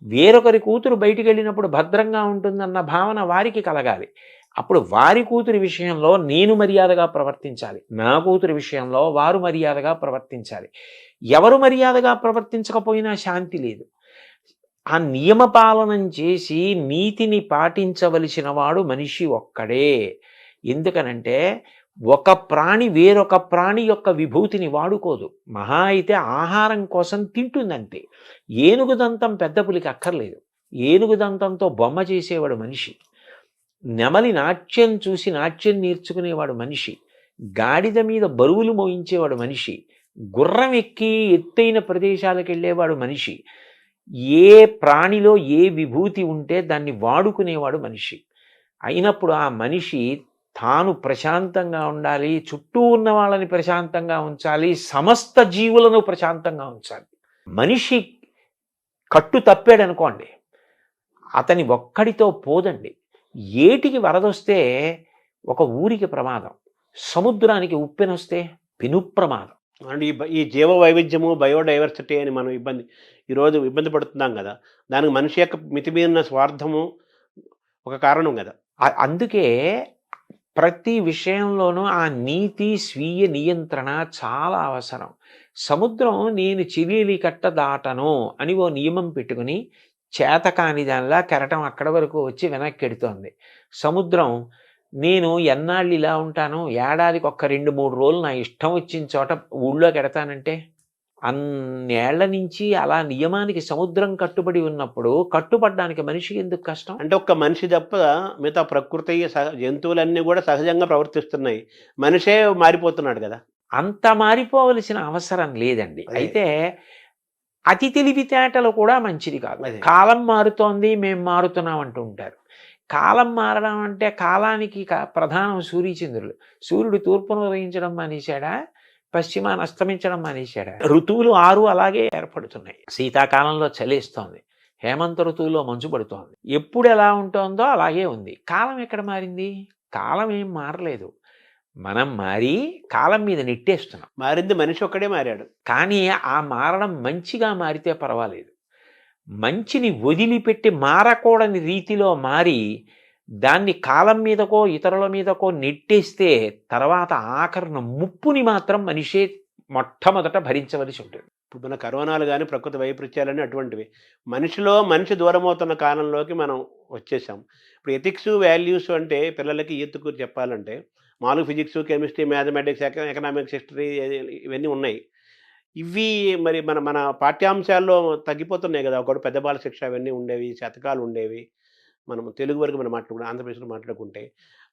వేరొకరి కూతురు బయటికి వెళ్ళినప్పుడు భద్రంగా ఉంటుందన్న భావన వారికి కలగాలి. అప్పుడు వారి కూతురి విషయంలో నేను మర్యాదగా ప్రవర్తించాలి, నా కూతురి విషయంలో వారు మర్యాదగా ప్రవర్తించాలి. ఎవరు మర్యాదగా ప్రవర్తించకపోయినా శాంతి లేదు. ఆ నియమపాలనం చేసి నీతిని పాటించవలసిన వాడు మనిషి ఒక్కడే. ఎందుకనంటే ఒక ప్రాణి వేరొక ప్రాణి యొక్క విభూతిని వాడుకోదు. మహా అయితే ఆహారం కోసం తింటుందంతే. ఏనుగుదంతం పెద్ద పులికి అక్కర్లేదు. ఏనుగుదంతంతో బొమ్మ చేసేవాడు మనిషి. నెమలి నాట్యం చూసి నాట్యం నేర్చుకునేవాడు మనిషి. గాడిద మీద బరువులు మోయించేవాడు మనిషి. గుర్రం ఎక్కి ఎత్తైన ప్రదేశాలకు వెళ్ళేవాడు మనిషి. ఏ ప్రాణిలో ఏ విభూతి ఉంటే దాన్ని వాడుకునేవాడు మనిషి. అయినప్పుడు ఆ మనిషి తాను ప్రశాంతంగా ఉండాలి, చుట్టూ ఉన్న వాళ్ళని ప్రశాంతంగా ఉంచాలి, సమస్త జీవులను ప్రశాంతంగా ఉంచాలి. మనిషి కట్టు తప్పాడనుకోండి, అతని ఒక్కడితో పోదండి. ఏటికి వరదొస్తే ఒక ఊరికి ప్రమాదం, సముద్రానికి ఉప్పెనొస్తే పెను ప్రమాదం. అండ్ ఈ జీవ వైవిధ్యము, బయోడైవర్సిటీ అని మనం ఈరోజు ఇబ్బంది పడుతున్నాం కదా! దానికి మనిషి యొక్క మితిమీరిన స్వార్థము ఒక కారణం కదా! అందుకే ప్రతి విషయంలోనూ ఆ నీతి, స్వీయ నియంత్రణ చాలా అవసరం. సముద్రం నేను చిలీలి కట్ట దాటను అని ఓ నియమం పెట్టుకుని చేతకాని దానిలా కెరటం అక్కడి వరకు వచ్చి వెనక్కెడుతోంది. సముద్రం నేను ఎన్నాళ్ళు ఇలా ఉంటాను, ఏడాదికి ఒక్క 2-3 రోజులు నా ఇష్టం వచ్చిన చోట ఊళ్ళోకి ఎడతానంటే, అన్నేళ్ల నుంచి అలా నియమానికి సముద్రం కట్టుబడి ఉన్నప్పుడు కట్టుబడ్డానికి మనిషికి ఎందుకు కష్టం? అంటే ఒక్క మనిషి తప్ప మిగతా ప్రకృతి జంతువులన్నీ కూడా సహజంగా ప్రవర్తిస్తున్నాయి. మనిషే మారిపోతున్నాడు కదా! అంత మారిపోవలసిన అవసరం లేదండి. అదే. అయితే అతి తెలివితేటలు కూడా మంచిది కాదు. అదే. కాలం మారుతోంది, మేము మారుతున్నాం అంటూ ఉంటారు. కాలం మారడం అంటే కాలానికి ప్రధానం సూర్యచంద్రులు. సూర్యుడు తూర్పును ఉదయించడం మానేశాడా, పశ్చిమాన అస్తమించడం మానేశాడా? ఋతువులు 6 అలాగే ఏర్పడుతున్నాయి. శీతాకాలంలో చలేస్తోంది, హేమంత ఋతువులో మంచు పడుతోంది. ఎప్పుడు ఎలా ఉంటుందో అలాగే ఉంది. కాలం ఎక్కడ మారింది? కాలం ఏం మారలేదు. మనం మారి కాలం మీద నెట్టేస్తున్నాం. మారింది మనిషి ఒక్కడే మారాడు. కానీ ఆ మారడం మంచిగా మారితే పర్వాలేదు. మంచిని వదిలిపెట్టి మారకూడని రీతిలో మారి దాన్ని కాలం మీదకో ఇతరుల మీదకో నెట్టేస్తే తర్వాత ఆఖరణ ముప్పుని మాత్రం మనిషే మొట్టమొదట భరించవలసి ఉంటుంది. ఇప్పుడు మన కరోనాలు కానీ ప్రకృతి వైపరీత్యాలని అటువంటివి. మనిషి దూరమవుతున్న కాలంలోకి మనం వచ్చేసాం. ఇప్పుడు ఎథిక్స్, వాల్యూస్ అంటే పిల్లలకి ఈతుకు చెప్పాలంటే మామూలుగా physics, chemistry, mathematics, economics, history ఇవన్నీ ఉన్నాయి. ఇవి మరి మన మన పాఠ్యాంశాల్లో తగ్గిపోతున్నాయి కదా! ఒకటి పెద్ద బాల శిక్ష అవన్నీ ఉండేవి, శతకాలు ఉండేవి. మనం తెలుగు వరకు మనం మాట్లాడుకుంటే ఆంధ్రప్రదేశ్లో మాట్లాడుకుంటే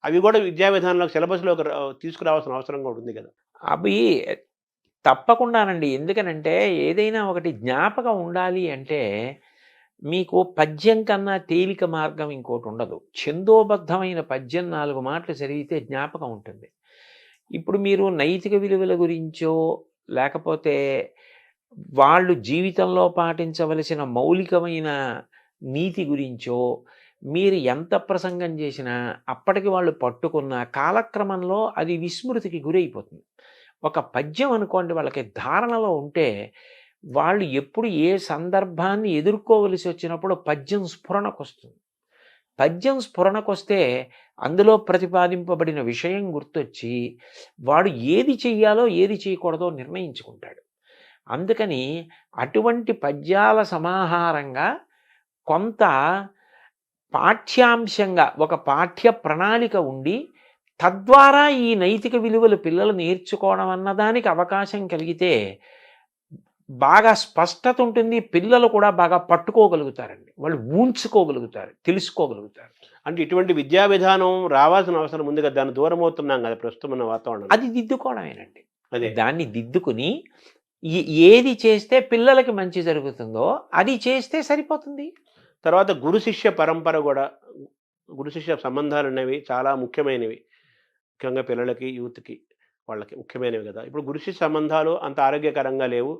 అవి కూడా విద్యా విధానంలో సిలబస్‌లోకి తీసుకురావాల్సిన అవసరం కూడా ఉంది కదా! అవి తప్పకుండానండి. ఎందుకనంటే ఏదైనా ఒకటి జ్ఞాపకం ఉండాలి అంటే మీకు పద్యం కన్నా తేలిక మార్గం ఇంకోటి ఉండదు. ఛందోబద్ధమైన పద్యం 4 మాటలు చదివితే జ్ఞాపకం ఉంటుంది. ఇప్పుడు మీరు నైతిక విలువల గురించో లేకపోతే వాళ్ళు జీవితంలో పాటించవలసిన మౌలికమైన నీతి గురించో మీరు ఎంత ప్రసంగం చేసినా అప్పటికి వాళ్ళు పట్టుకున్న కాలక్రమంలో అది విస్మృతికి గురైపోతుంది. ఒక పద్యం అనుకోండి, వాళ్ళకి ధారణలో ఉంటే వాళ్ళు ఎప్పుడు ఏ సందర్భాన్ని ఎదుర్కోవలసి వచ్చినప్పుడు పద్యం స్ఫురణకొస్తుంది. పద్యం స్ఫురణకొస్తే అందులో ప్రతిపాదింపబడిన విషయం గుర్తొచ్చి వాడు ఏది చెయ్యాలో ఏది చేయకూడదో నిర్ణయించుకుంటాడు. అందుకని అటువంటి పద్యాల సమాహారంగా కొంత పాఠ్యాంశంగా ఒక పాఠ్య ప్రణాళిక ఉండి తద్వారా ఈ నైతిక విలువలు పిల్లలు నేర్చుకోవడం అన్నదానికి అవకాశం కలిగితే బాగా స్పష్టత ఉంటుంది. పిల్లలు కూడా బాగా పట్టుకోగలుగుతారండి. వాళ్ళు ఊంచుకోగలుగుతారు, తెలుసుకోగలుగుతారు. అంటే ఇటువంటి విద్యా విధానం రావాల్సిన అవసరం ఉంది కదా! దాన్ని దూరం అవుతున్నాం కదా ప్రస్తుతం ఉన్న వాతావరణం. అది దిద్దుకోవడమేనండి. అదే. దాన్ని దిద్దుకుని ఏది చేస్తే పిల్లలకి మంచి జరుగుతుందో అది చేస్తే సరిపోతుంది. తర్వాత గురు శిష్య పరంపర కూడా, గురు శిష్య సంబంధాలు అనేవి చాలా ముఖ్యమైనవి. ముఖ్యంగా పిల్లలకి, యూత్‌కి వాళ్ళకి ముఖ్యమైనవి కదా! ఇప్పుడు గురు శిష్య సంబంధాలు అంత ఆరోగ్యకరంగా లేవు.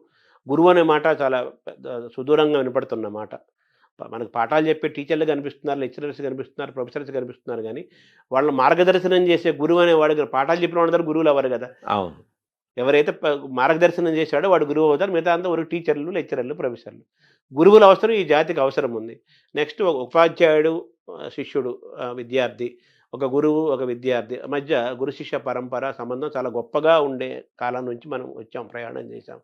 గురువు అనే మాట చాలా పెద్ద సుదూరంగా వినపడుతున్న మాట. మనకు పాఠాలు చెప్పే టీచర్లు కనిపిస్తున్నారు, లెక్చరర్స్ కనిపిస్తున్నారు, ప్రొఫెసర్స్ కనిపిస్తున్నారు కానీ వాళ్ళని మార్గదర్శనం చేసే గురువు అనేవాడు పాఠాలు చెప్పిన వాళ్ళందరూ గురువులు అవ్వరు కదా! అవును. ఎవరైతే మార్గదర్శనం చేశాడో వాడు గురువు అవుతారు. మిగతా అంతా ఒక టీచర్లు, లెక్చరర్లు, ప్రొఫెసర్లు. గురువుల అవసరం ఈ జాతికి అవసరం ఉంది. నెక్స్ట్ ఒక ఉపాధ్యాయుడు, శిష్యుడు, విద్యార్థి, ఒక గురువు, ఒక విద్యార్థి మధ్య గురు శిష్య పరంపర సంబంధం చాలా గొప్పగా ఉండే కాలం నుంచి మనం వచ్చాం, ప్రయాణం చేశాం.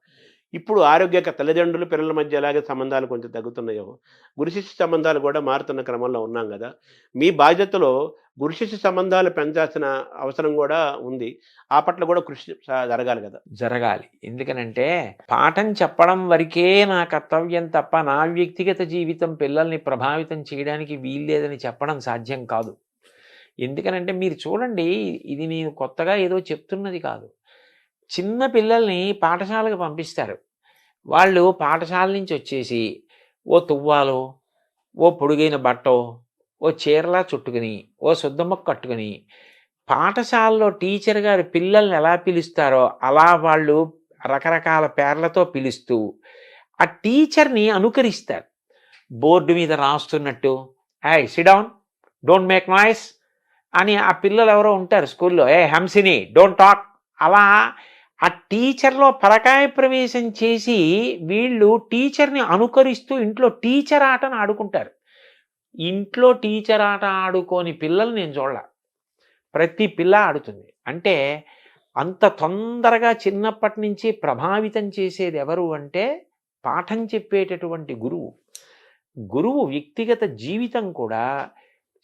ఇప్పుడు ఆరోగ్యక తల్లిదండ్రులు పిల్లల మధ్య ఎలాగే సంబంధాలు కొంచెం తగ్గుతున్నాయో గురు శిష్య సంబంధాలు కూడా మారుతున్న క్రమంలో ఉన్నాం కదా! మీ బాధ్యతలో గురు శిష్య సంబంధాలు పెంచాల్సిన అవసరం కూడా ఉంది. ఆ పట్ల కూడా కృషి జరగాలి కదా! జరగాలి. ఎందుకనంటే పాఠం చెప్పడం వరకే నా కర్తవ్యం తప్ప నా వ్యక్తిగత జీవితం పిల్లల్ని ప్రభావితం చేయడానికి వీల్లేదని చెప్పడం సాధ్యం కాదు. ఎందుకనంటే మీరు చూడండి, ఇది నేను కొత్తగా ఏదో చెప్తున్నది కాదు. చిన్న పిల్లల్ని పాఠశాలకు పంపిస్తారు. వాళ్ళు పాఠశాల నుంచి వచ్చేసి ఓ తువ్వాలో, ఓ పొడుగైన బట్టో, ఓ చీరలా చుట్టుకుని, ఓ సుద్దముక్క కట్టుకుని పాఠశాలలో టీచర్ గారు పిల్లల్ని ఎలా పిలుస్తారో అలా వాళ్ళు రకరకాల పేర్లతో పిలుస్తూ ఆ టీచర్ని అనుకరిస్తారు. బోర్డు మీద రాస్తున్నట్టు, "ఏయ్ SIT down, don't make noise" అని ఆ పిల్లలు ఎవరో ఉంటారు స్కూల్లో, "ఏ హంసిని, డోంట్ టాక్" అలా ఆ టీచర్లో పరకాయ ప్రవేశం చేసి వీళ్ళు టీచర్ని అనుకరిస్తూ ఇంట్లో టీచర్ ఆటను ఆడుకుంటారు. ఇంట్లో టీచర్ ఆట ఆడుకోని పిల్లలు నేను చూడలే. ప్రతి పిల్ల ఆడుతుంది. అంటే అంత తొందరగా చిన్నప్పటి నుంచి ప్రభావితం చేసేది ఎవరు అంటే పాఠం చెప్పేటటువంటి గురువు. గురువు వ్యక్తిగత జీవితం కూడా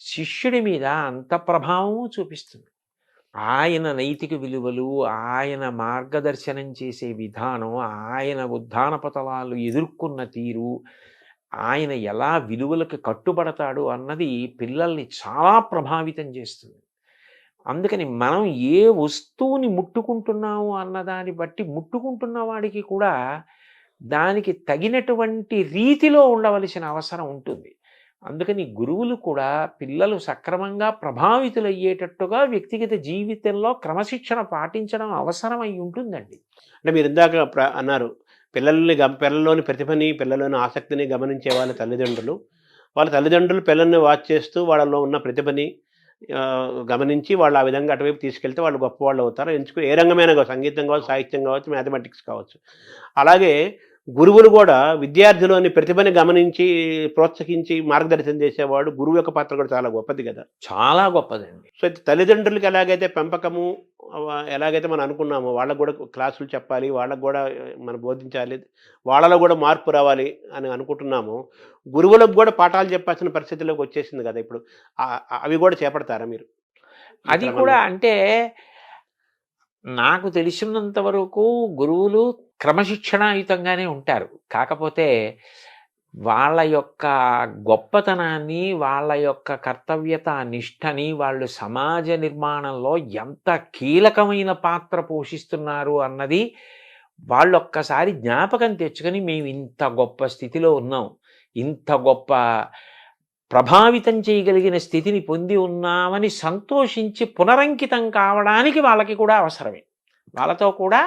శిష్యుడి మీద అంత ప్రభావం చూపిస్తుంది. ఆయన నైతిక విలువలు, ఆయన మార్గదర్శనం చేసే విధానం, ఆయన ఉద్ధాన పతలాలు ఎదుర్కొన్న తీరు, ఆయన ఎలా విలువలకు కట్టుబడతాడు అన్నది పిల్లల్ని చాలా ప్రభావితం చేస్తుంది. అందుకని మనం ఏ వస్తువుని ముట్టుకుంటున్నాము అన్నదాన్ని బట్టి ముట్టుకుంటున్న వాడికి కూడా దానికి తగినటువంటి రీతిలో ఉండవలసిన అవసరం ఉంటుంది. అందుకని గురువులు కూడా పిల్లలు సక్రమంగా ప్రభావితులయ్యేటట్టుగా వ్యక్తిగత జీవితంలో క్రమశిక్షణ పాటించడం అవసరం అయి ఉంటుందండి. అంటే మీరు ఇందాక అన్నారు పిల్లల్లోని ప్రతిభని, పిల్లల్లోని ఆసక్తిని గమనించే వాళ్ళ తల్లిదండ్రులు పిల్లల్ని వాచ్ చేస్తూ వాళ్ళలో ఉన్న ప్రతిభని గమనించి వాళ్ళు ఆ విధంగా అటువైపు తీసుకెళ్తే వాళ్ళు గొప్పవాళ్ళు అవుతారు. ఎంచుకుని ఏ రంగమైనా కావచ్చు, సంగీతం కావచ్చు, సాహిత్యం కావచ్చు, మ్యాథమెటిక్స్ కావచ్చు. అలాగే గురువులు కూడా విద్యార్థిలోని ప్రతిభని గమనించి ప్రోత్సహించి మార్గదర్శనం చేసేవాడు గురువు యొక్క పాత్ర కూడా చాలా గొప్పది కదా. చాలా గొప్పదండి. సో తల్లిదండ్రులకి ఎలాగైతే పెంపకము ఎలాగైతే మనం అనుకున్నామో వాళ్ళకు కూడా క్లాసులు చెప్పాలి, వాళ్ళకు కూడా మనం బోధించాలి, వాళ్ళలో కూడా మార్పు రావాలి అని అనుకుంటున్నాము. గురువులకు కూడా పాఠాలు చెప్పాల్సిన పరిస్థితిలోకి వచ్చేసింది కదా ఇప్పుడు. అవి కూడా చేపడతారా మీరు? అది కూడా అంటే నాకు తెలిసినంత వరకు గురువులు క్రమశిక్షణాయుతంగానే ఉంటారు. కాకపోతే వాళ్ళ యొక్క గొప్పతనాన్ని, వాళ్ళ యొక్క కర్తవ్యత నిష్టని వాళ్ళు సమాజ నిర్మాణంలో ఎంత కీలకమైన పాత్ర పోషిస్తున్నారు అన్నది వాళ్ళు ఒక్కసారి జ్ఞాపకం తెచ్చుకొని మేము ఇంత గొప్ప స్థితిలో ఉన్నాం, ఇంత గొప్ప ప్రభావితం చేయగలిగిన స్థితిని పొంది ఉన్నామని సంతోషించి పునరంకితం కావడానికి వాళ్ళకి కూడా అవసరమే. వాళ్ళతో కూడా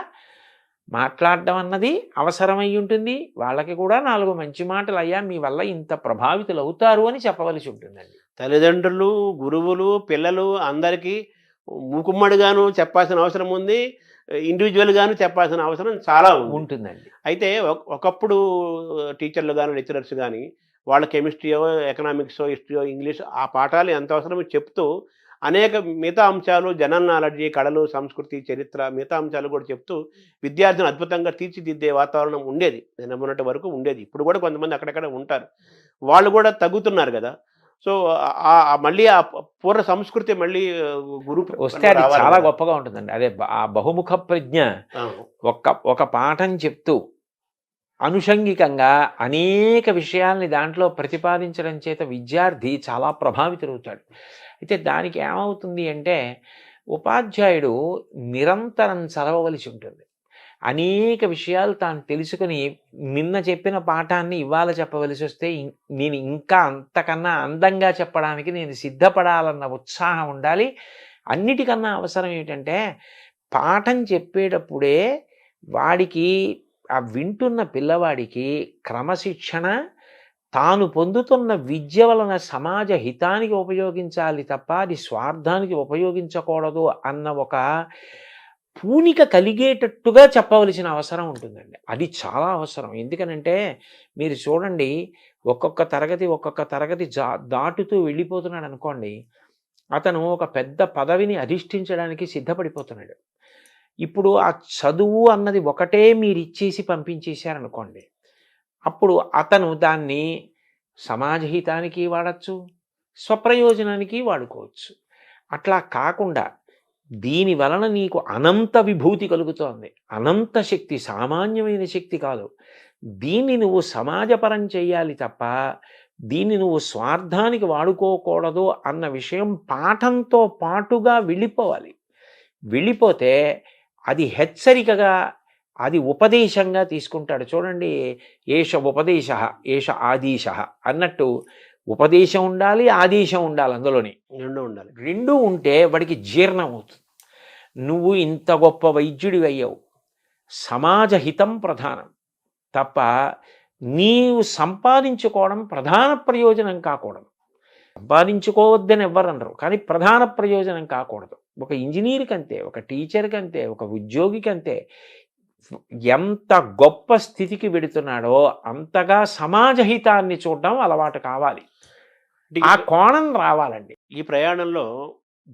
మాట్లాడడం అన్నది అవసరమై ఉంటుంది. వాళ్ళకి కూడా 4 మంచి మాటలు, అయ్యా మీ వల్ల ఇంత ప్రభావితులు అవుతారు అని చెప్పవలసి ఉంటుందండి. తల్లిదండ్రులు, గురువులు, పిల్లలు అందరికీ మూకుమ్మడిగాను చెప్పాల్సిన అవసరం ఉంది, ఇండివిజువల్గాను చెప్పాల్సిన అవసరం చాలా ఉంటుందండి. అయితే ఒకప్పుడు టీచర్లు కానీ లెక్చరర్స్ కానీ వాళ్ళ కెమిస్ట్రీయో, ఎకనామిక్సో, హిస్టరీయో, ఇంగ్లీష్ ఆ పాఠాలు ఎంత అవసరమో చెప్తూ అనేక మిగతా అంశాలు, జనరల్ నాలెడ్జి, కళలు, సంస్కృతి, చరిత్ర మిగతా అంశాలు కూడా చెప్తూ విద్యార్థిని అద్భుతంగా తీర్చిదిద్దే వాతావరణం ఉండేది. నేను మొన్నటి వరకు ఉండేది. ఇప్పుడు కూడా కొంతమంది అక్కడక్కడ ఉంటారు. వాళ్ళు కూడా తగ్గుతున్నారు కదా. సో మళ్ళీ ఆ పూర్వ సంస్కృతి మళ్ళీ వస్తే అది చాలా గొప్పగా ఉంటుందండి. అదే ఆ బహుముఖ ప్రజ్ఞ ఒక పాఠం చెప్తూ అనుషంగికంగా అనేక విషయాల్ని దాంట్లో ప్రతిపాదించడం చేత విద్యార్థి చాలా ప్రభావితులవుతాడు. అయితే దానికి ఏమవుతుంది అంటే ఉపాధ్యాయుడు నిరంతరం చదవవలసి ఉంటుంది. అనేక విషయాలు తాను తెలుసుకుని నిన్న చెప్పిన పాఠాన్ని ఇవాళ చెప్పవలసి వస్తే నేను ఇంకా అంతకన్నా అందంగా చెప్పడానికి నేను సిద్ధపడాలన్న ఉత్సాహం ఉండాలి. అన్నిటికన్నా అవసరం ఏమిటంటే పాఠం చెప్పేటప్పుడే వాడికి ఆ వింటున్న పిల్లవాడికి క్రమశిక్షణ, తాను పొందుతున్న విద్య వలన సమాజ హితానికి ఉపయోగించాలి తప్ప అది స్వార్థానికి ఉపయోగించకూడదు అన్న ఒక పూనిక కలిగేటట్టుగా చెప్పవలసిన అవసరం ఉంటుందండి. అది చాలా అవసరం. ఎందుకనంటే మీరు చూడండి, ఒక్కొక్క తరగతి దాటుతూ వెళ్ళిపోతున్నాడు అనుకోండి, అతను ఒక పెద్ద పదవిని అధిష్ఠించడానికి సిద్ధపడిపోతున్నాడు. ఇప్పుడు ఆ చదువు అన్నది ఒకటే మీరు ఇచ్చేసి పంపించేశారనుకోండి, అప్పుడు అతను దాన్ని సమాజహితానికి వాడచ్చు, స్వప్రయోజనానికి వాడుకోవచ్చు. అట్లా కాకుండా దీని వలన నీకు అనంత విభూతి కలుగుతోంది, అనంత శక్తి, సామాన్యమైన శక్తి కాదు, దీన్ని నువ్వు సమాజపరం చేయాలి తప్ప దీన్ని నువ్వు స్వార్థానికి వాడుకోకూడదు అన్న విషయం పాఠంతో పాటుగా వెళ్ళిపోవాలి. వెళ్ళిపోతే అది హెచ్చరికగా, అది ఉపదేశంగా తీసుకుంటాడు. చూడండి, ఏష ఉపదేశ ఏష ఆదేశ అన్నట్టు ఉపదేశం ఉండాలి, ఆదేశం ఉండాలి. అందులోని రెండు ఉంటే వాడికి జీర్ణం అవుతుంది. నువ్వు ఇంత గొప్ప వైద్యుడి అయ్యావు, సమాజ హితం ప్రధానం తప్ప నీవు సంపాదించుకోవడం ప్రధాన ప్రయోజనం కాకూడదు. సంపాదించుకోవద్దని ఎవ్వరనరు, కానీ ప్రధాన ప్రయోజనం కాకూడదు. ఒక ఇంజనీర్కి అంతే, ఒక టీచర్కి అంతే, ఒక ఉద్యోగికి అంతే. ఎంత గొప్ప స్థితికి వెడుతున్నాడో అంతగా సమాజ హితాన్ని చూడడం అలవాటు కావాలి. ఆ కోణం రావాలండి. ఈ ప్రయాణంలో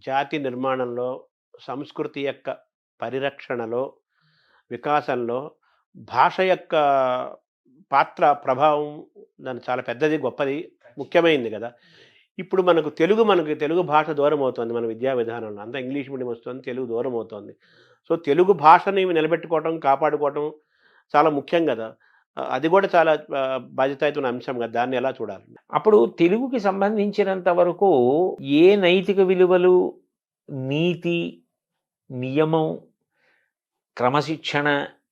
జాతి నిర్మాణంలో, సంస్కృతి యొక్క పరిరక్షణలో, వికాసంలో భాష యొక్క పాత్ర, ప్రభావం దాని చాలా పెద్దది, గొప్పది, ముఖ్యమైనది కదా. ఇప్పుడు మనకు తెలుగు భాష దూరం అవుతుంది మన విద్యా విధానంలో. అంతా ఇంగ్లీష్ మీడియం వస్తుంది, తెలుగు దూరం అవుతుంది. సో తెలుగు భాషని నిలబెట్టుకోవడం, కాపాడుకోవడం చాలా ముఖ్యం కదా. అది కూడా చాలా బాధ్యతాయుతమైన అంశం కదా. దాన్ని ఎలా చూడాలి? అప్పుడు తెలుగుకి సంబంధించినంత వరకు ఏ నైతిక విలువలు, నీతి, నియమం, క్రమశిక్షణ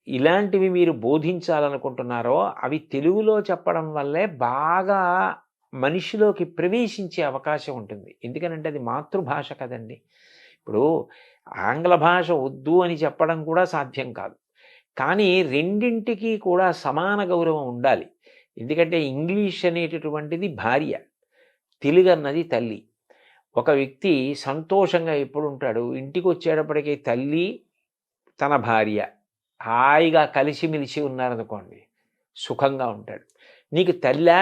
ఇలాంటివి మీరు బోధించాలనుకుంటున్నారో అవి తెలుగులో చెప్పడం వల్లే బాగా మనిషిలోకి ప్రవేశించే అవకాశం ఉంటుంది. ఎందుకనంటే అది మాతృభాష కదండి. ఇప్పుడు ఆంగ్ల భాష వద్దు అని చెప్పడం కూడా సాధ్యం కాదు. కానీ రెండింటికి కూడా సమాన గౌరవం ఉండాలి. ఎందుకంటే ఇంగ్లీష్ అనేటటువంటిది భార్య, తెలుగు అన్నది తల్లి. ఒక వ్యక్తి సంతోషంగా ఎప్పుడు ఉంటాడు, ఇంటికి వచ్చేటప్పటికీ తల్లి తన భార్య హాయిగా కలిసిమెలిసి ఉన్నారనుకోండి, సుఖంగా ఉంటాడు. నీకు తల్లా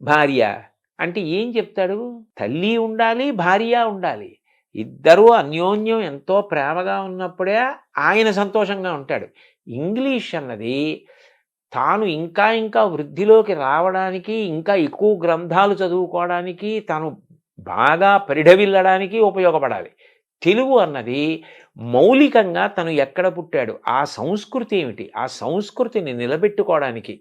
భార్య అంటే ఏం చెప్తాడు? తల్లి ఉండాలి, భార్య ఉండాలి. ఇద్దరూ అన్యోన్యం ఎంతో ప్రేమగా ఉన్నప్పుడే ఆయన సంతోషంగా ఉంటాడు. ఇంగ్లీష్ అన్నది తాను ఇంకా ఇంకా వృద్ధిలోకి రావడానికి, ఇంకా ఎక్కువ గ్రంథాలు చదువుకోవడానికి, తాను బాగా పరిఢవిల్లడానికి ఉపయోగపడాలి. తెలుగు అన్నది మౌలికంగా తను ఎక్కడ పుట్టాడు, ఆ సంస్కృతి ఏమిటి, ఆ సంస్కృతిని నిలబెట్టుకోవడానికి,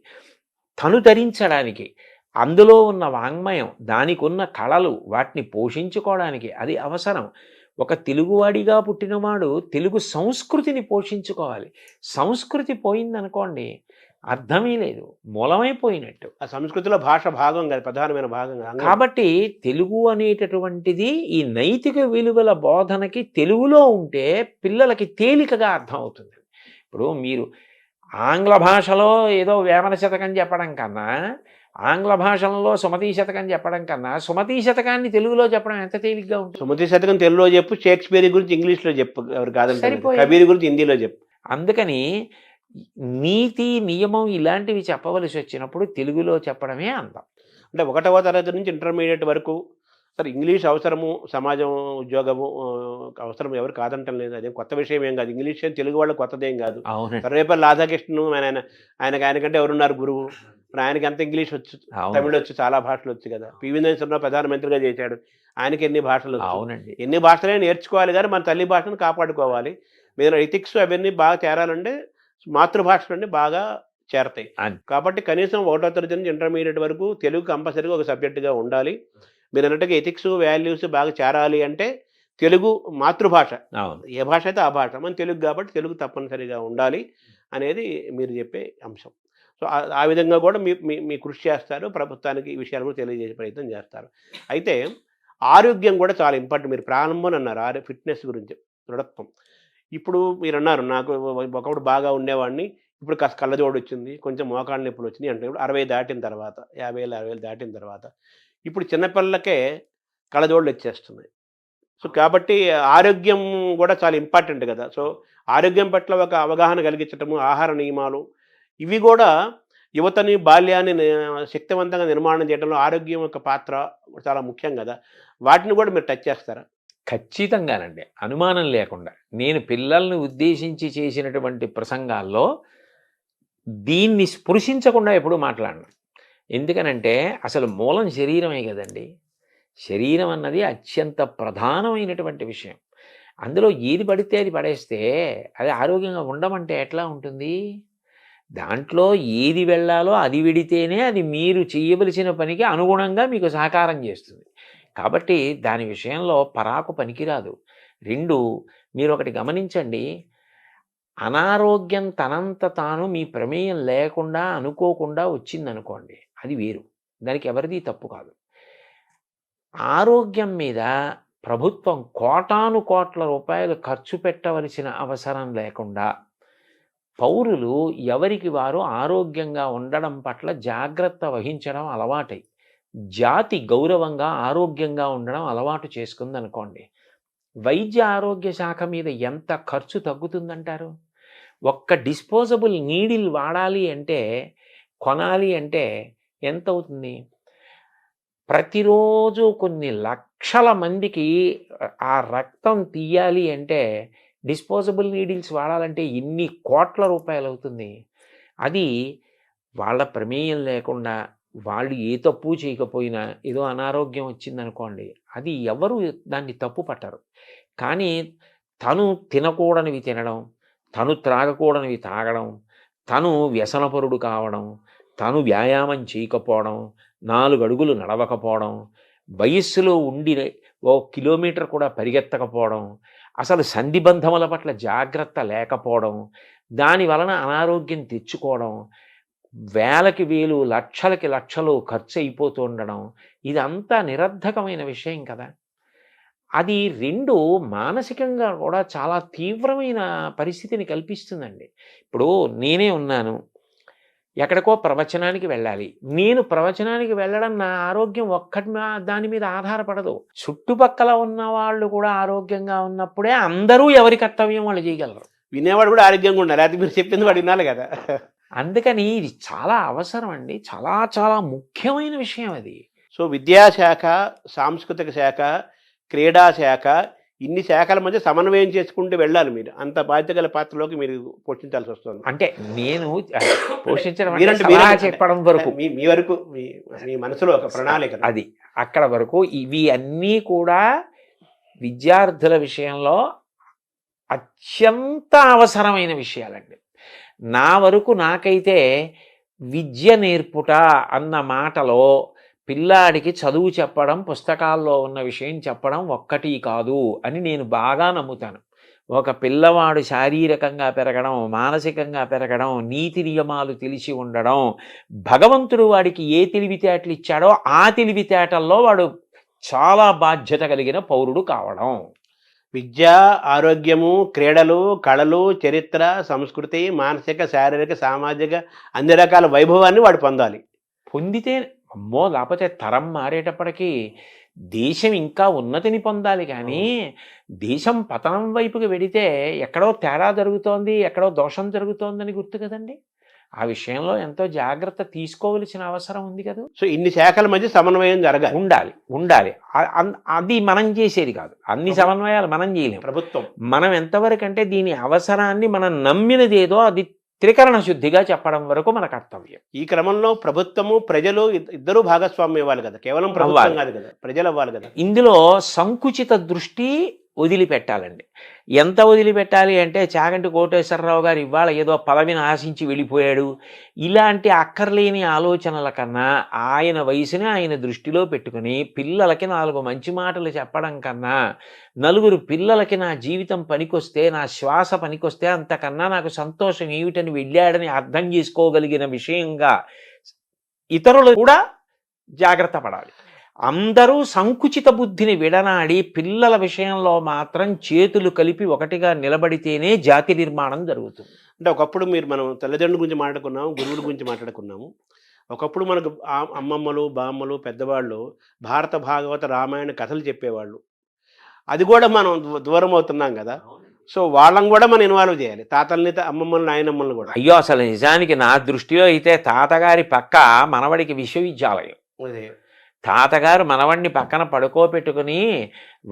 తను ధరించడానికి, అందులో ఉన్న వాంగ్మయం, దానికి ఉన్న కళలు, వాటిని పోషించుకోవడానికి అది అవసరం. ఒక తెలుగువాడిగా పుట్టినవాడు తెలుగు సంస్కృతిని పోషించుకోవాలి. సంస్కృతి పోయిందనుకోండి అర్థమే లేదు, మూలమైపోయినట్టు. ఆ సంస్కృతిలో భాష భాగం కాదు, ప్రధానమైన భాగం కాదు. కాబట్టి తెలుగు అనేటటువంటిది ఈ నైతిక విలువల బోధనకి తెలుగులో ఉంటే పిల్లలకి తేలికగా అర్థమవుతుంది. ఇప్పుడు మీరు ఆంగ్ల భాషలో ఏదో వేమన శతకం చెప్పడం కన్నా, ఆంగ్ల భాషలో సుమతీ శతకం చెప్పడం కన్నా, సుమతీ శతకాన్ని తెలుగులో చెప్పడం ఎంత తేలిగ్గా ఉంటుంది. సుమతీ శతకం తెలుగులో చెప్పు, షేక్స్పియర్ గురించి ఇంగ్లీష్లో చెప్పు, ఎవరు కాదంటే కబీర్ గురించి హిందీలో చెప్పు. అందుకని నీతి, నియమం ఇలాంటివి చెప్పవలసి వచ్చినప్పుడు తెలుగులో చెప్పడమే అందం. అంటే 1వ తరగతి నుంచి ఇంటర్మీడియట్ వరకు సరే ఇంగ్లీష్ అవసరము, సమాజం, ఉద్యోగము అవసరం, ఎవరు కాదంటం లేదు. అదేం కొత్త విషయం ఏం కాదు. ఇంగ్లీష్ తెలుగు వాళ్ళకి కొత్తదేం కాదు. సర్వేపల్లి రాధాకృష్ణన్ ఆయనకంటే ఎవరున్నారు గురువు? ఆయనకి అంత ఇంగ్లీష్ వచ్చు, తమిళ వచ్చు, చాలా భాషలు వచ్చు కదా. పివి నరసింహరావు ప్రధానమంత్రిగా చేశాడు, ఆయనకి ఎన్ని భాషలు వచ్చు. ఎన్ని భాషలే నేర్చుకోవాలి, కానీ మన తల్లి భాషను కాపాడుకోవాలి. మీరు ఎథిక్స్ అవన్నీ బాగా చేరాలంటే మాతృభాషలన్నీ బాగా చేరతాయి. కాబట్టి కనీసం 1వ తరగతి నుంచి ఇంటర్మీడియట్ వరకు తెలుగు కంపల్సరీగా ఒక సబ్జెక్టుగా ఉండాలి. మీరు అన్నట్టుగా ఎథిక్స్, వాల్యూస్ బాగా చేరాలి అంటే తెలుగు మాతృభాష, ఏ భాష అయితే ఆ భాష, మన తెలుగు కాబట్టి తెలుగు తప్పనిసరిగా ఉండాలి అనేది మీరు చెప్పే అంశం. సో ఆ విధంగా కూడా మీ కృషి చేస్తారు, ప్రభుత్వానికి ఈ విషయాలు కూడా తెలియజేసే ప్రయత్నం చేస్తారు. అయితే ఆరోగ్యం కూడా చాలా ఇంపార్టెంట్. మీరు ప్రారంభం అన్నారు ఫిట్నెస్ గురించి, దృఢత్వం. ఇప్పుడు మీరు అన్నారు నాకు ఒకప్పుడు బాగా ఉండేవాడిని, ఇప్పుడు కాస్త కళ్ళజోడు వచ్చింది, కొంచెం మోకాళ్ళ నొప్పులు వచ్చినాయి అంటే ఇప్పుడు 60 దాటిన తర్వాత, 50 దాటిన తర్వాత ఇప్పుడు చిన్నపిల్లలకే కళ్ళజోడులు వచ్చేస్తున్నాయి. సో కాబట్టి ఆరోగ్యం కూడా చాలా ఇంపార్టెంట్ కదా. సో ఆరోగ్యం పట్ల ఒక అవగాహన కలిగించటము, ఆహార నియమాలు, ఇవి కూడా యువతని, బాల్యాన్ని శక్తివంతంగా నిర్మాణం చేయడంలో ఆరోగ్యం యొక్క పాత్ర చాలా ముఖ్యం కదా. వాటిని కూడా మీరు టచ్ చేస్తారా? ఖచ్చితంగానండి, అనుమానం లేకుండా. నేను పిల్లల్ని ఉద్దేశించి చేసినటువంటి ప్రసంగాల్లో దీన్ని స్పృశించకుండా ఎప్పుడూ మాట్లాడను. ఎందుకనంటే అసలు మూలం శరీరమే కదండి. శరీరం అన్నది అత్యంత ప్రధానమైనటువంటి విషయం. అందులో ఏది పడితే అది పడేస్తే అది ఆరోగ్యంగా ఉండమంటే ఎట్లా ఉంటుంది? దాంట్లో ఏది వెళ్ళాలో అది విడితేనే అది మీరు చేయవలసిన పనికి అనుగుణంగా మీకు సహకారం చేస్తుంది. కాబట్టి దాని విషయంలో పరాకు పనికిరాదు. 2, మీరు ఒకటి గమనించండి, అనారోగ్యం తనంత తాను మీ ప్రమేయం లేకుండా అనుకోకుండా వచ్చిందనుకోండి, అది వేరు, దానికి ఎవరిది తప్పు కాదు. ఆరోగ్యం మీద ప్రభుత్వం కోటాను కోట్ల రూపాయలు ఖర్చు పెట్టవలసిన అవసరం లేకుండా పౌరులు ఎవరికి వారు ఆరోగ్యంగా ఉండడం పట్ల జాగ్రత్త వహించడం అలవాటై జాతి గౌరవంగా ఆరోగ్యంగా ఉండడం అలవాటు చేసుకుందనుకోండి, వైద్య ఆరోగ్య శాఖ మీద ఎంత ఖర్చు తగ్గుతుందంటారు? ఒక్క డిస్పోజబుల్ నీడిల్ వాడాలి అంటే, కొనాలి అంటే ఎంత అవుతుంది? ప్రతిరోజు కొన్ని లక్షల మందికి ఆ రక్తం తీయాలి అంటే డిస్పోజబుల్ నీడిల్స్ వాడాలంటే ఎన్ని కోట్ల రూపాయలు అవుతుంది. అది వాళ్ళ ప్రమేయం లేకుండా వాళ్ళు ఏ తప్పు చేయకపోయినా ఏదో అనారోగ్యం వచ్చిందనుకోండి, అది ఎవరు దాన్ని తప్పు పట్టరు. కానీ తను తినకూడనివి తినడం, తను త్రాగకూడనివి తాగడం, తను వ్యసనపరుడు కావడం, తను వ్యాయామం చేయకపోవడం, 4 అడుగులు నడవకపోవడం, వయస్సులో ఉండి 1 కిలోమీటర్ కూడా పరిగెత్తకపోవడం, అసలు సంధిబంధముల పట్ల జాగ్రత్త లేకపోవడం, దాని వలన అనారోగ్యం తెచ్చుకోవడం, వేలకి వేలు లక్షలకి లక్షలు ఖర్చు అయిపోతూ ఉండడం, ఇదంతా నిరర్ధకమైన విషయం కదా. అది 2 మానసికంగా కూడా చాలా తీవ్రమైన పరిస్థితిని కల్పిస్తుందండి. ఇప్పుడు నేనే ఉన్నాను, ఎక్కడికో ప్రవచనానికి వెళ్ళాలి. నేను ప్రవచనానికి వెళ్ళడం నా ఆరోగ్యం దాని మీద ఆధారపడదు. చుట్టుపక్కల ఉన్న వాళ్ళు కూడా ఆరోగ్యంగా ఉన్నప్పుడే అందరూ ఎవరి కర్తవ్యం వాళ్ళు చేయగలరు. వినేవాడు కూడా ఆరోగ్యంగా ఉండాలి, అది మీరు చెప్పింది వాడు వినాలి కదా. అందుకని ఇది చాలా అవసరం అండి, చాలా చాలా ముఖ్యమైన విషయం అది. సో విద్యాశాఖ, సాంస్కృతిక శాఖ, క్రీడా శాఖ, ఇన్ని శాఖల మధ్య సమన్వయం చేసుకుంటూ వెళ్ళాలి. మీరు అంత బాధ్యత గల పాత్రలోకి మీరు పోషించాల్సి వస్తుంది. అంటే నేను పోషించడం మీరంటే సలహా చెప్పడం వరకు, మీ వరకు మీ మనసులో ఒక ప్రణాళిక అది అక్కడ వరకు. ఇవి అన్నీ కూడా విద్యార్థుల విషయంలో అత్యంత అవసరమైన విషయాలండి. నా వరకు నాకైతే విద్య నేర్పుట అన్న మాటలో పిల్లాడికి చదువు చెప్పడం, పుస్తకాల్లో ఉన్న విషయం చెప్పడం ఒక్కటి కాదు అని నేను బాగా నమ్ముతాను. ఒక పిల్లవాడు శారీరకంగా పెరగడం, మానసికంగా పెరగడం, నీతి నియమాలు తెలిసి ఉండడం, భగవంతుడు వాడికి ఏ తెలివితేటలు ఇచ్చాడో ఆ తెలివితేటల్లో వాడు చాలా బాధ్యత కలిగిన పౌరుడు కావడం. విద్య, ఆరోగ్యము, క్రీడలు, కళలు, చరిత్ర, సంస్కృతి, మానసిక, శారీరక, సామాజిక అన్ని రకాల వైభవాన్ని వాడు పొందాలి. పొందితే అమ్మో, లేకపోతే తరం మారేటప్పటికీ దేశం ఇంకా ఉన్నతిని పొందాలి. కానీ దేశం పతనం వైపుకి వెడితే ఎక్కడో తేడా జరుగుతోంది, ఎక్కడో దోషం జరుగుతోందని గుర్తు కదండి. ఆ విషయంలో ఎంతో జాగ్రత్త తీసుకోవలసిన అవసరం ఉంది కదా. సో ఇన్ని శాఖల మధ్య సమన్వయం జరగాలి, ఉండాలి. అది మనం చేసేది కాదు. అన్ని సమన్వయాలు మనం చేయలేము. ప్రభుత్వం మనం ఎంతవరకు అంటే దీని అవసరాన్ని మనం నమ్మినది ఏదో అది త్రికరణ శుద్ధిగా చెప్పడం వరకు మన కర్తవ్యం. ఈ క్రమంలో ప్రభుత్వము, ప్రజలు ఇద్దరూ భాగస్వామ్యం ఇవ్వాలి కదా, కేవలం ప్రభుత్వం కాదు కదా, ప్రజలు అవ్వాలి కదా. ఇందులో సంకుచిత దృష్టి వదిలిపెట్టాలండి. ఎంత వదిలిపెట్టాలి అంటే, చాగంటి కోటేశ్వరరావు గారు ఇవాళ ఏదో పదవిని ఆశించి వెళ్ళిపోయాడు, ఇలాంటి అక్కర్లేని ఆలోచనల కన్నా ఆయన వయసుని ఆయన దృష్టిలో పెట్టుకుని పిల్లలకి 4 మంచి మాటలు చెప్పడం కన్నా, 4 పిల్లలకి నా జీవితం పనికొస్తే, నా శ్వాస పనికొస్తే అంతకన్నా నాకు సంతోషం ఏమిటని వెళ్ళాడని అర్థం చేసుకోగలిగిన విషయంగా ఇతరులు కూడా జాగ్రత్త పడాలి. అందరూ సంకుచిత బుద్ధిని విడనాడి పిల్లల విషయంలో మాత్రం చేతులు కలిపి ఒకటిగా నిలబడితేనే జాతి నిర్మాణం జరుగుతుంది. అంటే ఒకప్పుడు మనం తల్లిదండ్రుల గురించి మాట్లాడుకున్నాము, గురువుల గురించి మాట్లాడుకున్నాము. ఒకప్పుడు మనకు అమ్మమ్మలు, బామ్మలు, పెద్దవాళ్ళు భారత, భాగవత, రామాయణ కథలు చెప్పేవాళ్ళు. అది కూడా మనం దూరం అవుతున్నాం కదా. సో వాళ్ళని కూడా మనం ఇన్వాల్వ్ చేయాలి, తాతల్ని, అమ్మమ్మల్ని, నాయనమ్మల్ని కూడా. అయ్యో, అసలు నిజానికి నా దృష్టిలో అయితే తాతగారి పక్క మనవడికి విశ్వవిద్యాలయం. అదే తాతగారు మనవణ్ణి పక్కన పడుకోబెట్టుకుని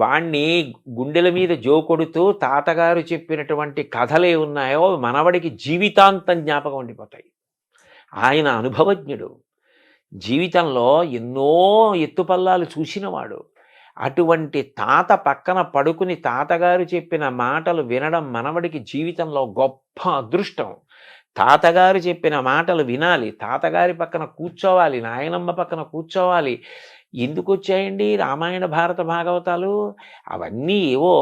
వాణ్ణి గుండెల మీద జోకొడుతూ తాతగారు చెప్పినటువంటి కథలే ఉన్నాయో మనవడికి జీవితాంతం జ్ఞాపకం ఉండిపోతాయి. ఆయన అనుభవజ్ఞుడు, జీవితంలో ఎన్నో ఎత్తుపల్లాలు చూసినవాడు. అటువంటి తాత పక్కన పడుకుని తాతగారు చెప్పిన మాటలు వినడం మనవడికి జీవితంలో గొప్ప అదృష్టం. తాతగారు చెప్పిన మాటలు వినాలి, తాతగారి పక్కన కూర్చోవాలి, నాయనమ్మ పక్కన కూర్చోవాలి. ఎందుకు వచ్చాయండి రామాయణ, భారత, భాగవతాలు? అవన్నీ ఏవో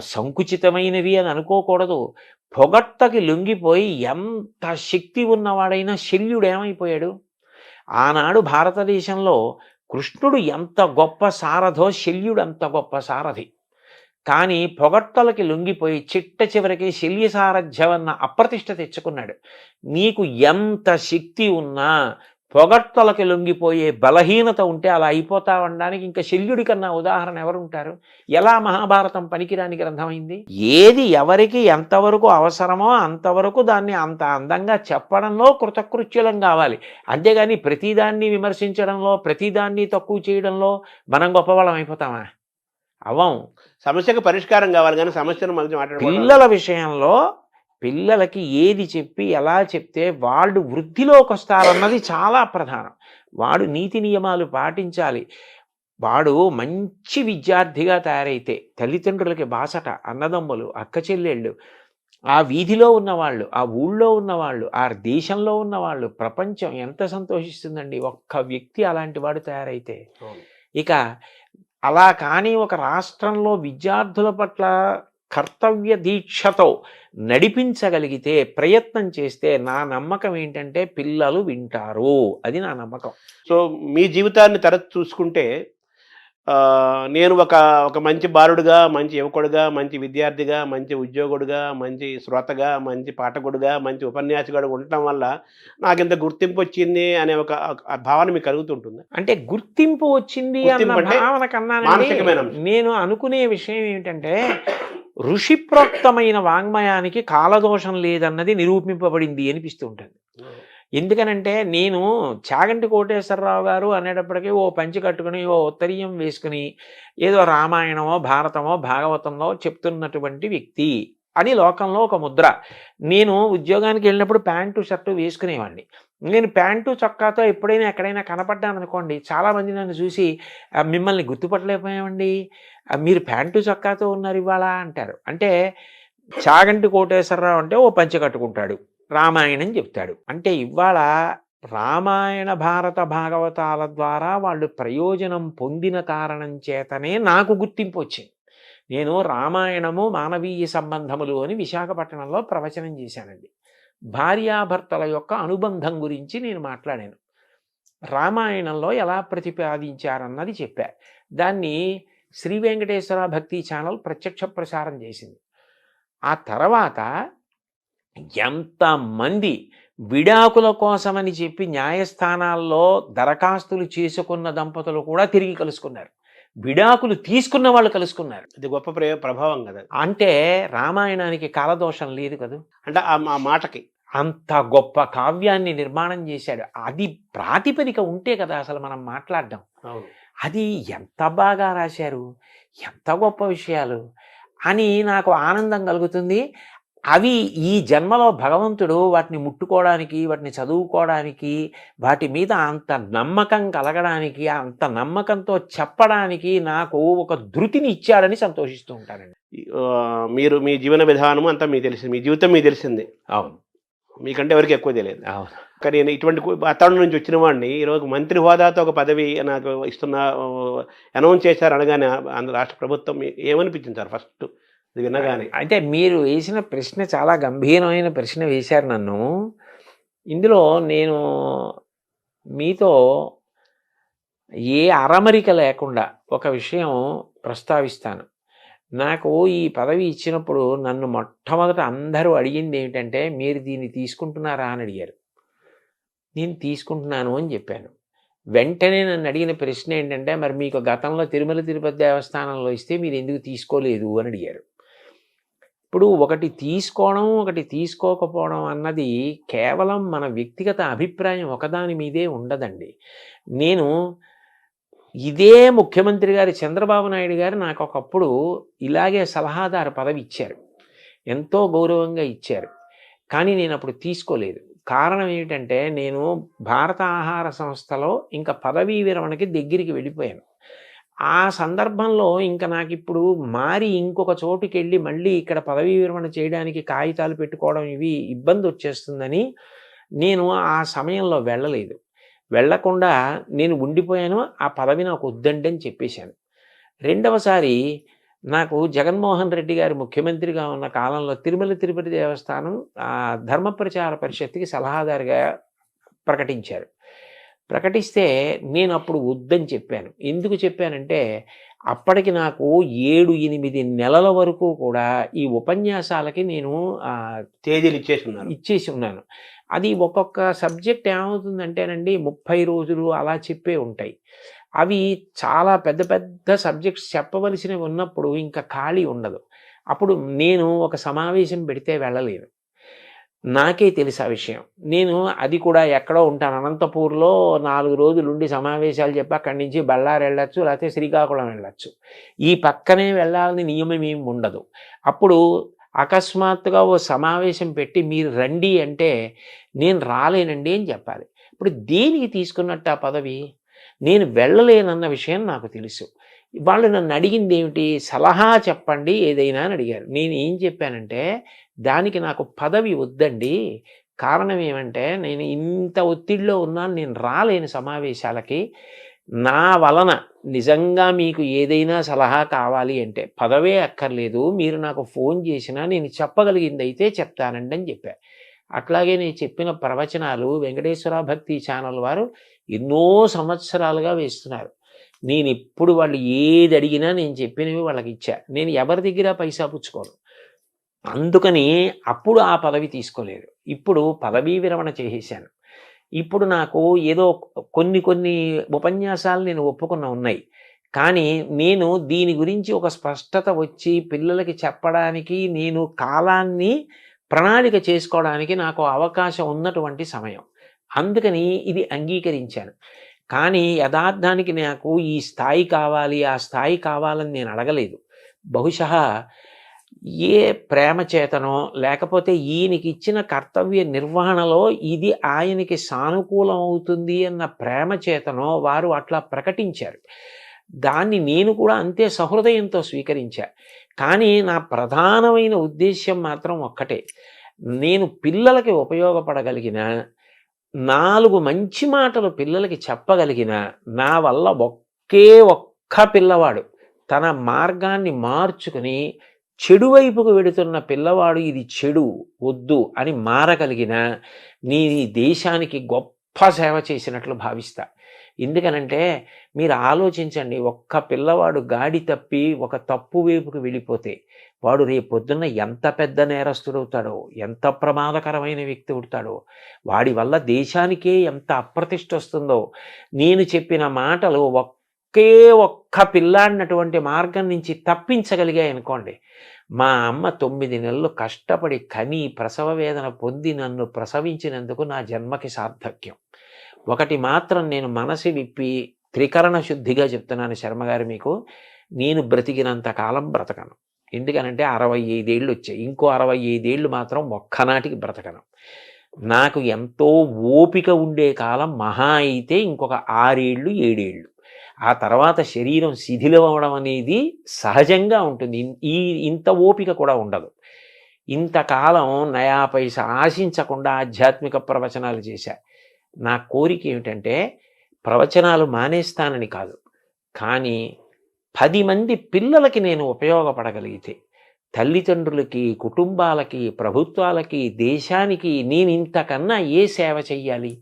సంకుచితమైనవి అని అనుకోకూడదు. పొగట్టకి లొంగిపోయి ఎంత శక్తి ఉన్నవాడైనా శల్యుడు ఏమైపోయాడు? ఆనాడు భారతదేశంలో కృష్ణుడు ఎంత గొప్ప సారథో శల్యుడు అంత గొప్ప సారథి. కానీ పొగట్టలకి లొంగిపోయి చిట్ట చివరికి శల్య సారథ్యమన్న అప్రతిష్ట తెచ్చుకున్నాడు. నీకు ఎంత శక్తి ఉన్నా పొగడ్తలకి లొంగిపోయే బలహీనత ఉంటే అలా అయిపోతా ఉండడానికి ఇంకా శల్యుడి కన్నా ఉదాహరణ ఎవరుంటారు? ఎలా మహాభారతం పనికిరాని గ్రంథమైంది? ఏది ఎవరికి ఎంతవరకు అవసరమో అంతవరకు దాన్ని అంత అందంగా చెప్పడంలో కృతకృత్యులం కావాలి. అంతేగాని ప్రతిదాన్ని విమర్శించడంలో, ప్రతిదాన్ని తక్కువ చేయడంలో మనం గొప్పవాళ్ళం అయిపోతామా? అవ్వం. సమస్యకు పరిష్కారం కావాలి కానీ సమస్యను మధ్య మాట్లాడుకోవడం పిల్లల విషయంలో పిల్లలకి ఏది చెప్పి ఎలా చెప్తే వాళ్ళు వృద్ధిలోకి వస్తారన్నది చాలా ప్రధానం. వాడు నీతి నియమాలు పాటించాలి. వాడు మంచి విద్యార్థిగా తయారైతే తల్లిదండ్రులకి బాసట, అన్నదమ్ములు, అక్క చెల్లెళ్ళు, ఆ వీధిలో ఉన్నవాళ్ళు, ఆ ఊళ్ళో ఉన్నవాళ్ళు, ఆ దేశంలో ఉన్నవాళ్ళు, ప్రపంచం ఎంత సంతోషిస్తుందండి ఒక్క వ్యక్తి అలాంటి వాడు తయారైతే. ఇక అలా కానీ ఒక రాష్ట్రంలో విద్యార్థుల పట్ల కర్తవ్య దీక్షతో నడిపించగలిగితే, ప్రయత్నం చేస్తే నా నమ్మకం ఏంటంటే పిల్లలు వింటారు. అది నా నమ్మకం. సో మీ జీవితాన్ని తరచు చూసుకుంటే నేను ఒక మంచి బాలుడుగా, మంచి యువకుడుగా, మంచి విద్యార్థిగా, మంచి ఉద్యోగుడుగా, మంచి శ్రోతగా, మంచి పాఠకుడుగా, మంచి ఉపన్యాసకుడుగా ఉండటం వల్ల నాకు ఇంత గుర్తింపు వచ్చింది అనే ఒక భావన మీకు కలుగుతుంటుంది. అంటే గుర్తింపు వచ్చింది అన్న గుర్తింపు అంటే భావన కన్నా మానసికమైన అంశం. నేను అనుకునే విషయం ఏమిటంటే ఋషిప్రోక్తమైన వాంగ్మయానికి కాలదోషం లేదన్నది నిరూపింపబడింది అనిపిస్తూ ఉంటుంది. ఎందుకనంటే నేను చాగంటి కోటేశ్వరరావు గారు అనేటప్పటికీ ఓ పంచి కట్టుకుని, ఓ ఉత్తరీయం వేసుకుని ఏదో రామాయణమో భారతమో భాగవతంలో చెప్తున్నటువంటి వ్యక్తి అని లోకంలో ఒక ముద్ర. నేను ఉద్యోగానికి వెళ్ళినప్పుడు ప్యాంటు షర్టు వేసుకునేవాడిని. నేను ప్యాంటు చొక్కాతో ఎప్పుడైనా ఎక్కడైనా కనపడ్డాను అనుకోండి, చాలామంది నన్ను చూసి మిమ్మల్ని గుర్తుపట్టలేకపోయామండి, మీరు ప్యాంటు చొక్కాతో ఉన్నారు ఇవాళ అంటారు. అంటే చాగంటి కోటేశ్వరరావు అంటే ఓ పంచి కట్టుకుంటాడు, రామాయణం చెప్తాడు. అంటే ఇవాళ రామాయణ భారత భాగవతాల ద్వారా వాళ్ళు ప్రయోజనం పొందిన కారణం చేతనే నాకు గుర్తింపు వచ్చింది. నేను రామాయణము మానవీయ సంబంధములు అని విశాఖపట్నంలో ప్రవచనం చేశానండి. భార్యాభర్తల యొక్క అనుబంధం గురించి నేను మాట్లాడాను. రామాయణంలో ఎలా ప్రతిపాదించారన్నది చెప్పా. దాన్ని శ్రీ వెంకటేశ్వర భక్తి ఛానల్ ప్రత్యక్ష ప్రసారం చేసింది. ఆ తర్వాత ఎంతమంది విడాకుల కోసమని చెప్పి న్యాయస్థానాల్లో దరఖాస్తులు చేసుకున్న దంపతులు కూడా తిరిగి కలుసుకున్నారు. విడాకులు తీసుకున్న వాళ్ళు కలుసుకున్నారు. ఇది గొప్ప ప్రభావం కదా. అంటే రామాయణానికి కాలదోషం లేదు కదా. అంటే ఆ మాటకి అంత గొప్ప కావ్యాన్ని నిర్మాణం చేశాడు. అది ప్రాతిపదిక ఉంటే కదా అసలు మనం మాట్లాడడం. అది ఎంత బాగా రాశారు, ఎంత గొప్ప విషయాలు అని నాకు ఆనందం కలుగుతుంది. అవి ఈ జన్మలో భగవంతుడు వాటిని ముట్టుకోవడానికి, వాటిని చదువుకోవడానికి, వాటి మీద అంత నమ్మకం కలగడానికి, అంత నమ్మకంతో చెప్పడానికి నాకు ఒక ధృతిని ఇచ్చాడని సంతోషిస్తూ ఉంటానండి. మీరు మీ జీవన విధానం అంతా మీకు తెలిసింది, మీ జీవితం మీకు తెలిసింది. అవును, మీకంటే ఎవరికి ఎక్కువ తెలియదు. అవును. కానీ నేను ఇటువంటి వాతావరణం నుంచి వచ్చిన వాడిని ఈరోజు మంత్రి హోదాతో ఒక పదవి నాకు ఇస్తున్న అనౌన్స్ చేశారు అనగానే రాష్ట్ర ప్రభుత్వం ఏమనిపించింది సార్ ఫస్ట్ ఇది వినగానే? అయితే మీరు వేసిన ప్రశ్న చాలా గంభీరమైన ప్రశ్న వేశారు నన్ను. ఇందులో నేను మీతో ఏ అరమరిక లేకుండా ఒక విషయం ప్రస్తావిస్తాను. నాకు ఈ పదవి ఇచ్చినప్పుడు నన్ను మొట్టమొదట అందరూ అడిగింది ఏమిటంటే, మీరు దీన్ని తీసుకుంటున్నారా అని అడిగారు. నేను తీసుకుంటున్నాను అని చెప్పాను. వెంటనే నన్ను అడిగిన ప్రశ్న ఏంటంటే, మరి మీకు గతంలో తిరుమల తిరుపతి దేవస్థానంలో ఇస్తే మీరు ఎందుకు తీసుకోలేదు అని అడిగారు. ఇప్పుడు ఒకటి తీసుకోవడం, ఒకటి తీసుకోకపోవడం అన్నది కేవలం మన వ్యక్తిగత అభిప్రాయం ఒకదాని మీదే ఉండదండి. నేను ఇదే ముఖ్యమంత్రి గారు చంద్రబాబు నాయుడు గారు నాకు ఒకప్పుడు ఇలాగే సలహాదారు పదవి ఇచ్చారు, ఎంతో గౌరవంగా ఇచ్చారు. కానీ నేను అప్పుడు తీసుకోలేదు. కారణం ఏమిటంటే, నేను భారత ఆహార సంస్థలో ఇంకా పదవీ విరమణకి దగ్గరికి వెళ్ళిపోయాను. ఆ సందర్భంలో ఇంకా నాకు ఇప్పుడు మారి ఇంకొక చోటుకి వెళ్ళి మళ్ళీ ఇక్కడ పదవీ విరమణ చేయడానికి కాగితాలు పెట్టుకోవడం ఇవి ఇబ్బంది వచ్చేస్తుందని నేను ఆ సమయంలో వెళ్ళలేదు. వెళ్లకుండా నేను ఉండిపోయాను. ఆ పదవి నాకు వద్దండి అని చెప్పేశాను. రెండవసారి నాకు జగన్మోహన్ రెడ్డి గారు ముఖ్యమంత్రిగా ఉన్న కాలంలో తిరుమల తిరుపతి దేవస్థానం ధర్మ ప్రచార పరిషత్తుకి సలహాదారుగా ప్రకటించారు. ప్రకటిస్తే నేను అప్పుడు వద్దని చెప్పాను. ఎందుకు చెప్పానంటే అప్పటికి నాకు 7-8 నెలల వరకు కూడా ఈ ఉపన్యాసాలకి నేను తేదీలు ఇచ్చేసి ఉన్నాను. అది ఒక్కొక్క సబ్జెక్ట్ ఏమవుతుందంటేనండి 30 రోజులు అలా చెప్పే ఉంటాయి. అవి చాలా పెద్ద పెద్ద సబ్జెక్ట్స్ చెప్పవలసినవి ఉన్నప్పుడు ఇంకా ఖాళీ ఉండదు. అప్పుడు నేను ఒక సమావేశం పెడితే వెళ్ళలేను. నాకే తెలుసు ఆ విషయం. నేను అది కూడా ఎక్కడో ఉంటాను. అనంతపూర్‌లో 4 రోజులుండి సమావేశాలు చెప్పి అక్కడి నుంచి బళ్ళారి వెళ్ళొచ్చు, లేకపోతే శ్రీకాకుళం వెళ్ళొచ్చు. ఈ పక్కనే వెళ్ళాలని నియమం ఏమి ఉండదు. అప్పుడు అకస్మాత్తుగా ఓ సమావేశం పెట్టి మీరు రండి అంటే నేను రాలేనండి అని చెప్పాలి. ఇప్పుడు దేనికి తీసుకున్నట్టు ఆ పదవి? నేను వెళ్ళలేనన్న విషయం నాకు తెలుసు. వాళ్ళు నన్ను అడిగింది ఏమిటి? సలహా చెప్పండి ఏదైనా అని అడిగారు. నేను ఏం చెప్పానంటే దానికి నాకు పదవి వద్దండి. కారణం ఏమంటే నేను ఇంత ఒత్తిడిలో ఉన్నాను, నేను రాలేను సమావేశాలకి. నా వలన నిజంగా మీకు ఏదైనా సలహా కావాలి అంటే పదవే అక్కర్లేదు, మీరు నాకు ఫోన్ చేసినా నేను చెప్పగలిగింది అయితే చెప్తానండి అని చెప్పా. అట్లాగే నేను చెప్పిన ప్రవచనాలు వెంకటేశ్వర భక్తి ఛానల్ వారు ఎన్నో సంవత్సరాలుగా వేస్తున్నారు. నేను ఎప్పుడు వాళ్ళు ఏది అడిగినా నేను చెప్పినవి వాళ్ళకి ఇచ్చా. నేను ఎవరి దగ్గర పైసా పుచ్చుకోను. అందుకని అప్పుడు ఆ పదవి తీసుకోలేదు. ఇప్పుడు పదవీ విరమణ చేసేసాను. ఇప్పుడు నాకు ఏదో కొన్ని ఉపన్యాసాలు నేను ఒప్పుకున్న ఉన్నాయి. కానీ నేను దీని గురించి ఒక స్పష్టత వచ్చి పిల్లలకి చెప్పడానికి నేను కాలాన్ని ప్రణాళిక చేసుకోవడానికి నాకు అవకాశం ఉన్నటువంటి సమయం. అందుకని ఇది అంగీకరించాను. కానీ యథార్థానికి నాకు ఈ స్థాయి కావాలి, ఆ స్థాయి కావాలని నేను అడగలేదు. బహుశా ఏ ప్రేమ చేతనో లేకపోతే ఈయనకి ఇచ్చిన కర్తవ్య నిర్వహణలో ఇది ఆయనకి సానుకూలం అవుతుంది అన్న ప్రేమ చేతనో వారు అట్లా ప్రకటించారు. దాన్ని నేను కూడా అంతే సహృదయంతో స్వీకరించా. కానీ నా ప్రధానమైన ఉద్దేశ్యం మాత్రం ఒక్కటే. నేను పిల్లలకి ఉపయోగపడగలిగిన 4 మంచి మాటలు పిల్లలకి చెప్పగలిగిన నా వల్ల ఒక్క పిల్లవాడు తన మార్గాన్ని మార్చుకుని చెడు వైపుకు వెడుతున్న పిల్లవాడు ఇది చెడు వద్దు అని మారగలిగిన నీ దేశానికి గొప్ప సేవ చేసినట్లు భావిస్తా. ఎందుకనంటే మీరు ఆలోచించండి, ఒక్క పిల్లవాడు గాడి తప్పి ఒక తప్పు వైపుకు వెళ్ళిపోతే వాడు రేపొద్దున్న ఎంత పెద్ద నేరస్తుడవుతాడో, ఎంత ప్రమాదకరమైన వ్యక్తి అవుతాడో, వాడి వల్ల దేశానికే ఎంత అప్రతిష్ట వస్తుందో. నేను చెప్పిన మాటలు ఒక్క పిల్లాడినటువంటి మార్గం నుంచి తప్పించగలిగాయనుకోండి. మా అమ్మ 9 నెలలు కష్టపడి కని ప్రసవ వేదన పొంది నన్ను ప్రసవించినందుకు నా జన్మకి సార్థక్యం. ఒకటి మాత్రం నేను మనసు విప్పి త్రికరణ శుద్ధిగా చెప్తున్నాను శర్మగారు మీకు, నేను బ్రతికినంత కాలం బ్రతకను. ఎందుకనంటే 65 ఏళ్ళు వచ్చాయి. ఇంకో 65 ఏళ్ళు మాత్రం ఒక్కనాటికి బ్రతకను. నాకు ఎంతో ఓపిక ఉండే కాలం మహా అయితే ఇంకొక 6 ఏళ్ళు 7 ఏళ్ళు. ఆ తర్వాత శరీరం శిథిలం అవ్వడం అనేది సహజంగా ఉంటుంది. ఇంత ఓపిక కూడా ఉండదు. ఇంతకాలం నయా పైసా ఆశించకుండా ఆధ్యాత్మిక ప్రవచనాలు చేశా. నా కోరిక ఏమిటంటే ప్రవచనాలు మానేస్తానని కాదు, కానీ 10 మంది పిల్లలకి నేను ఉపయోగపడగలిగితే, తల్లిదండ్రులకి, కుటుంబాలకి, ప్రభుత్వాలకి, దేశానికి నేను ఇంతకన్నా ఏ సేవ చెయ్యాలి?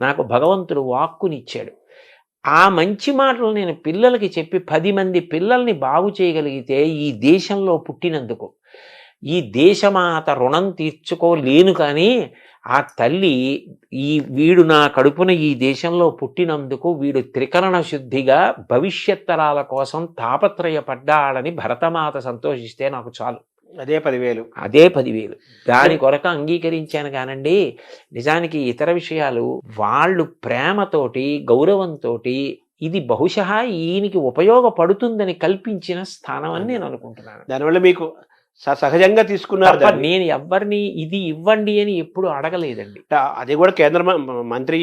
నాకు భగవంతుడు వాక్కునిచ్చాడు. ఆ మంచి మాటలు నేను పిల్లలకి చెప్పి 10 మంది పిల్లల్ని బాగు చేయగలిగితే ఈ దేశంలో పుట్టినందుకు, ఈ దేశమాత రుణం తీర్చుకోలేను. కానీ ఆ తల్లి వీడు నా కడుపున ఈ దేశంలో పుట్టినందుకు వీడు త్రికరణ శుద్ధిగా భవిష్యత్ తరాల కోసం తాపత్రయపడ్డాడని భరతమాత సంతోషిస్తే నాకు చాలు. అదే 10,000 దాని కొరకు అంగీకరించాను. కానండి నిజానికి ఇతర విషయాలు వాళ్ళు ప్రేమతోటి గౌరవంతో ఇది బహుశా ఈయనకి ఉపయోగపడుతుందని కల్పించిన స్థానం అని నేను అనుకుంటున్నాను. దానివల్ల మీకు సహజంగా తీసుకున్నారు. నేను ఎవరిని ఇది ఇవ్వండి అని ఎప్పుడు అడగలేదండి. అది కూడా కేంద్ర మంత్రి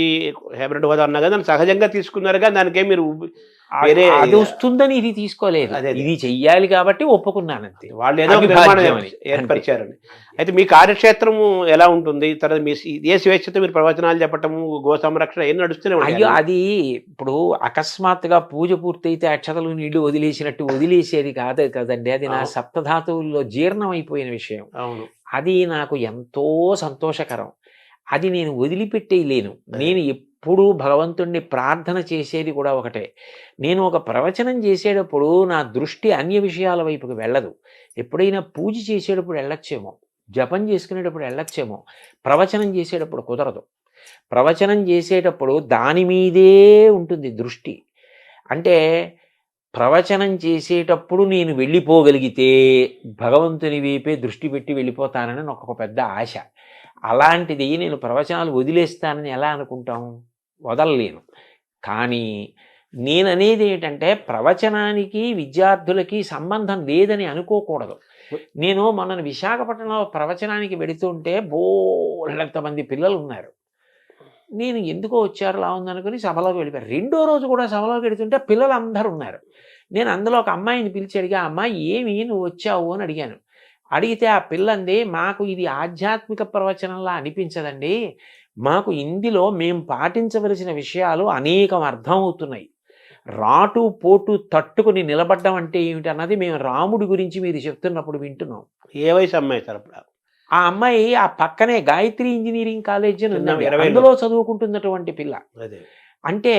కేబినెట్ హోదా అన్నా కదా సహజంగా తీసుకున్నారుగా, దానికే మీరు అది వస్తుందని ఇది తీసుకోలేదు. ఇది చెయ్యాలి కాబట్టి ఒప్పుకున్నానంతే. వాళ్ళు ఏదో ఏర్పరిచారని. అయితే మీ కార్యక్షేత్రము ఎలా ఉంటుంది? తర్వాత మీ ఏ స్వేచ్ఛతో మీరు ప్రవచనాలు చెప్పటము, గో సంరక్షణ ఏం నడుస్తూనే ఉంటాయి. అయ్యో అది ఇప్పుడు అకస్మాత్తుగా పూజ పూర్తయితే అక్షతలు నీళ్లు వదిలేసినట్టు వదిలేసేది కాదు కదండి. అది నా సప్తధాతువుల్లో జీర్ణం అయిపోయిన విషయం. అవును, అది నాకు ఎంతో సంతోషకరం. అది నేను వదిలిపెట్టేయలేను. నేను ఎప్పుడూ భగవంతుణ్ణి ప్రార్థన చేసేది కూడా ఒకటే. నేను ఒక ప్రవచనం చేసేటప్పుడు నా దృష్టి అన్య విషయాల వైపుకి వెళ్ళదు. ఎప్పుడైనా పూజ చేసేటప్పుడు వెళ్ళొచ్చేమో, జపం చేసుకునేటప్పుడు వెళ్ళొచ్చేమో, ప్రవచనం చేసేటప్పుడు కుదరదు. ప్రవచనం చేసేటప్పుడు దాని మీదే ఉంటుంది దృష్టి. అంటే ప్రవచనం చేసేటప్పుడు నేను వెళ్ళిపోగలిగితే భగవంతుని వైపే దృష్టి పెట్టి వెళ్ళిపోతానని నాకు ఒక పెద్ద ఆశ. అలాంటిది నేను ప్రవచనాలు వదిలేస్తానని ఎలా అనుకుంటాం? వదలలేను. కానీ నేననేది ఏంటంటే ప్రవచనానికి విద్యార్థులకి సంబంధం లేదని అనుకోకూడదు. నేను మొన్న విశాఖపట్నంలో ప్రవచనానికి వెళుతుంటే బోలెంతమంది పిల్లలు ఉన్నారు. నేను ఎందుకో వచ్చారు లా ఉందనుకుని సభలోకి వెళ్ళిపోయారు. రెండో రోజు కూడా సభలోకి వెళుతుంటే పిల్లలు అందరూ ఉన్నారు. నేను అందులో ఒక అమ్మాయిని పిలిచి అడిగా, అమ్మాయి ఏమి నువ్వు వచ్చావు అని అడిగాను. అడిగితే ఆ పిల్లంది, మాకు ఇది ఆధ్యాత్మిక ప్రవచనంలా అనిపించదండి, మాకు ఇందులో మేము పాటించవలసిన విషయాలు అనేకం అర్థమవుతున్నాయి. రాటు పోటు తట్టుకుని నిలబడ్డం అంటే ఏమిటన్నది మేము రాముడి గురించి మీరు చెప్తున్నప్పుడు వింటున్నాం. ఏ వయసు అమ్మాయి సార్ అప్పుడు? ఆ అమ్మాయి ఆ పక్కనే గాయత్రి ఇంజనీరింగ్ కాలేజ్ అని చిన్న ఉన్నది, 20 అందులో చదువుకుంటున్నటువంటి పిల్ల. అదే అంటే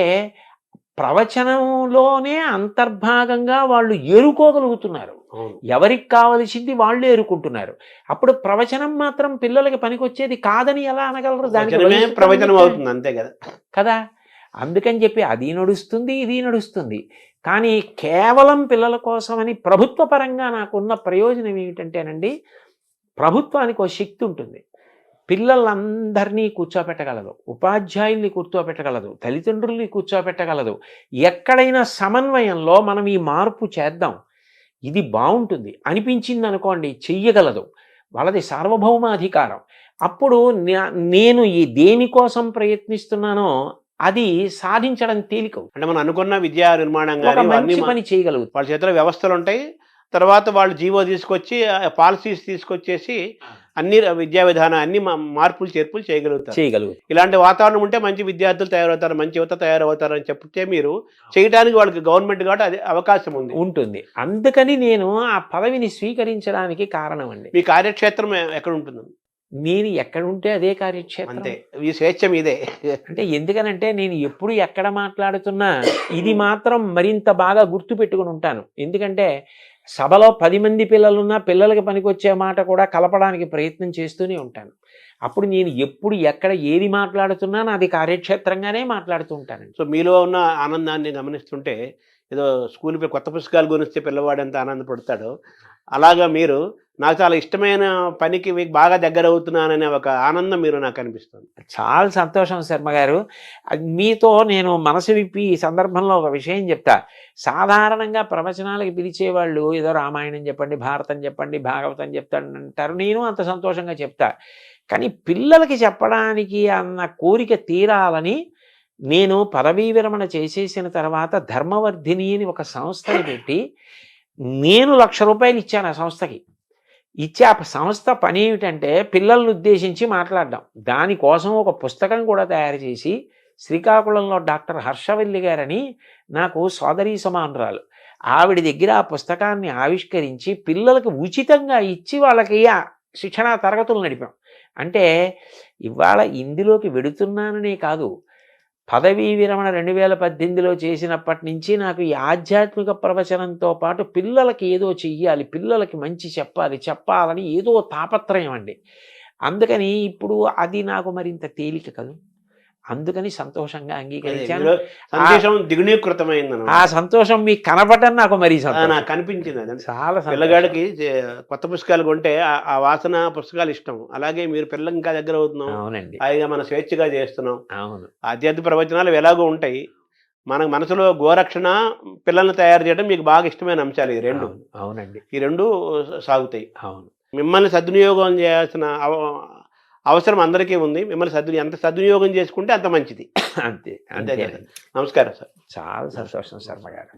ప్రవచనంలోనే అంతర్భాగంగా వాళ్ళు ఏరుకోగలుగుతున్నారు. అవును. ఎవరికి కావలసింది వాళ్ళు ఏరుకుంటున్నారు. అప్పుడు ప్రవచనం మాత్రం పిల్లలకి పనికొచ్చేది కాదని ఎలా అనగలరు? దానికి వచనమే వయస్సు ప్రవచనం పరిమితి అవుతుంది, అంతే కదా. కదా. అందుకని చెప్పి అది నడుస్తుంది, ఇది నడుస్తుంది. కానీ కేవలం పిల్లల కోసమని ప్రభుత్వ పరంగా నాకున్న ప్రయోజనం ఏమిటంటేనండి, ప్రభుత్వానికి ఒక శక్తి ఉంటుంది. పిల్లలందరినీ కూర్చోపెట్టగలదు, ఉపాధ్యాయుల్ని కూర్చోపెట్టగలదు, తల్లిదండ్రుల్ని కూర్చోపెట్టగలదు. ఎక్కడైనా సమన్వయంలో మనం ఈ మార్పు చేద్దాం, ఇది బాగుంటుంది అనిపించింది అనుకోండి, చెయ్యగలదు. వాళ్ళది సార్వభౌమాధికారం. అప్పుడు నేను ఈ దేనికోసం ప్రయత్నిస్తున్నానో అది సాధించడం తేలిక. అంటే మనం అనుకున్న విద్యా నిర్మాణం ఒక కానీ మంచి పని చేయగలుగుతాం. వాళ్ళ చేతిలో వ్యవస్థలు ఉంటాయి. తర్వాత వాళ్ళు జీవో తీసుకొచ్చి పాలసీస్ తీసుకొచ్చేసి అన్ని విద్యా విధానం అన్ని మార్పులు చేర్పులు చేయగలుగుతారు. ఇలాంటి వాతావరణం ఉంటే మంచి విద్యార్థులు తయారవుతారు, మంచి యువత తయారవుతారు అని చెప్తే మీరు చేయడానికి వాళ్ళకి గవర్నమెంట్ కాబట్టి అది అవకాశం ఉంటుంది. అందుకని నేను ఆ పదవిని స్వీకరించడానికి కారణం అండి. మీ కార్యక్షేత్రం ఎక్కడ ఉంటుంది? నేను ఎక్కడ ఉంటే అదే కార్యక్షేత్రం. అంతే, ఈ స్వేచ్ఛ మీదే. అంటే ఎందుకనంటే నేను ఎప్పుడు ఎక్కడ మాట్లాడుతున్నా ఇది మాత్రం మరింత బాగా గుర్తు పెట్టుకుని ఉంటాను. ఎందుకంటే సభలో 10 మంది పిల్లలున్నా పిల్లలకి పనికొచ్చే మాట కూడా కలపడానికి ప్రయత్నం చేస్తూనే ఉంటాను. అప్పుడు నేను ఎప్పుడు ఎక్కడ ఏది మాట్లాడుతున్నా నాది కార్యక్షేత్రంగానే మాట్లాడుతూ ఉంటానండి. సో మీలో ఉన్న ఆనందాన్ని గమనిస్తుంటే ఏదో స్కూల్ కొత్త పుస్తకాలు గురించి పిల్లవాడు ఎంత ఆనందపడతాడో అలాగా మీరు నాకు చాలా ఇష్టమైన పనికి మీకు బాగా దగ్గర అవుతున్నాననే ఒక ఆనందం మీరు నాకు అనిపిస్తుంది. చాలా సంతోషం శర్మ గారు. మీతో నేను మనసు విప్పి ఈ సందర్భంలో ఒక విషయం చెప్తా. సాధారణంగా ప్రవచనాలకు పిలిచేవాళ్ళు ఏదో రామాయణం చెప్పండి, భారతం చెప్పండి, భాగవతం చెప్తానంటారు. నేను అంత సంతోషంగా చెప్తా. కానీ పిల్లలకి చెప్పడానికి అన్న కోరిక తీరాలని నేను పదవీ విరమణ చేసేసిన తర్వాత ధర్మవర్ధిని అని ఒక సంస్థని పెట్టి నేను ₹1,00,000 ఇచ్చాను ఆ సంస్థకి. ఇచ్చే ఆ సంస్థ పని ఏమిటంటే పిల్లల్ని ఉద్దేశించి మాట్లాడడం. దానికోసం ఒక పుస్తకం కూడా తయారు చేసి శ్రీకాకుళంలో డాక్టర్ హర్షవల్లి గారని నాకు సోదరీ సమానురాలు, ఆవిడ దగ్గర ఆ పుస్తకాన్ని ఆవిష్కరించి పిల్లలకు ఉచితంగా ఇచ్చి వాళ్ళకి శిక్షణా తరగతులు నడిపాం. అంటే ఇవాళ ఇందులోకి వెడుతున్నాననే కాదు, పదవీ విరమణ 2018లో చేసినప్పటి నుంచి నాకు ఈ ఆధ్యాత్మిక ప్రవచనంతో పాటు పిల్లలకి ఏదో చెయ్యాలి, పిల్లలకి మంచి చెప్పాలని ఏదో తాపత్రయం అండి. అందుకని ఇప్పుడు అది నాకు మరింత తేలిక కదు. అందుకని సంతోషంగా అంగీకరించాను. సంతోషం దిగునీకృతమైంది. ఆ సంతోషం మీకు కనపడడం నాకు మరీ నాకు కనిపించింది. అదే చాలా పిల్లగాడికి కొత్త పుస్తకాలు కొంటే ఆ వాసన పుస్తకాలు ఇష్టం. అలాగే మీరు పిల్లలకి ఇంకా దగ్గర అవుతున్నాం. అవునండి, హాయిగా మన స్వేచ్ఛగా చేస్తున్నాం. అవును. ఆధ్యాత్మిక ప్రవచనాలు ఎలాగో ఉంటాయి. మన మనసులో గోరక్షణ, పిల్లల్ని తయారు చేయడం మీకు బాగా ఇష్టమైన అంశాలు ఈ రెండు. అవునండి, ఈ రెండు సాగుతాయి. అవును. మిమ్మల్ని సద్వినియోగం చేయాల్సిన అవసరం అందరికీ ఉంది. మిమ్మల్ని ఎంత సద్వినియోగం చేసుకుంటే అంత మంచిది. అంతే అంతే. నమస్కారం సార్. చాలా సంతోషం శర్మ గారు.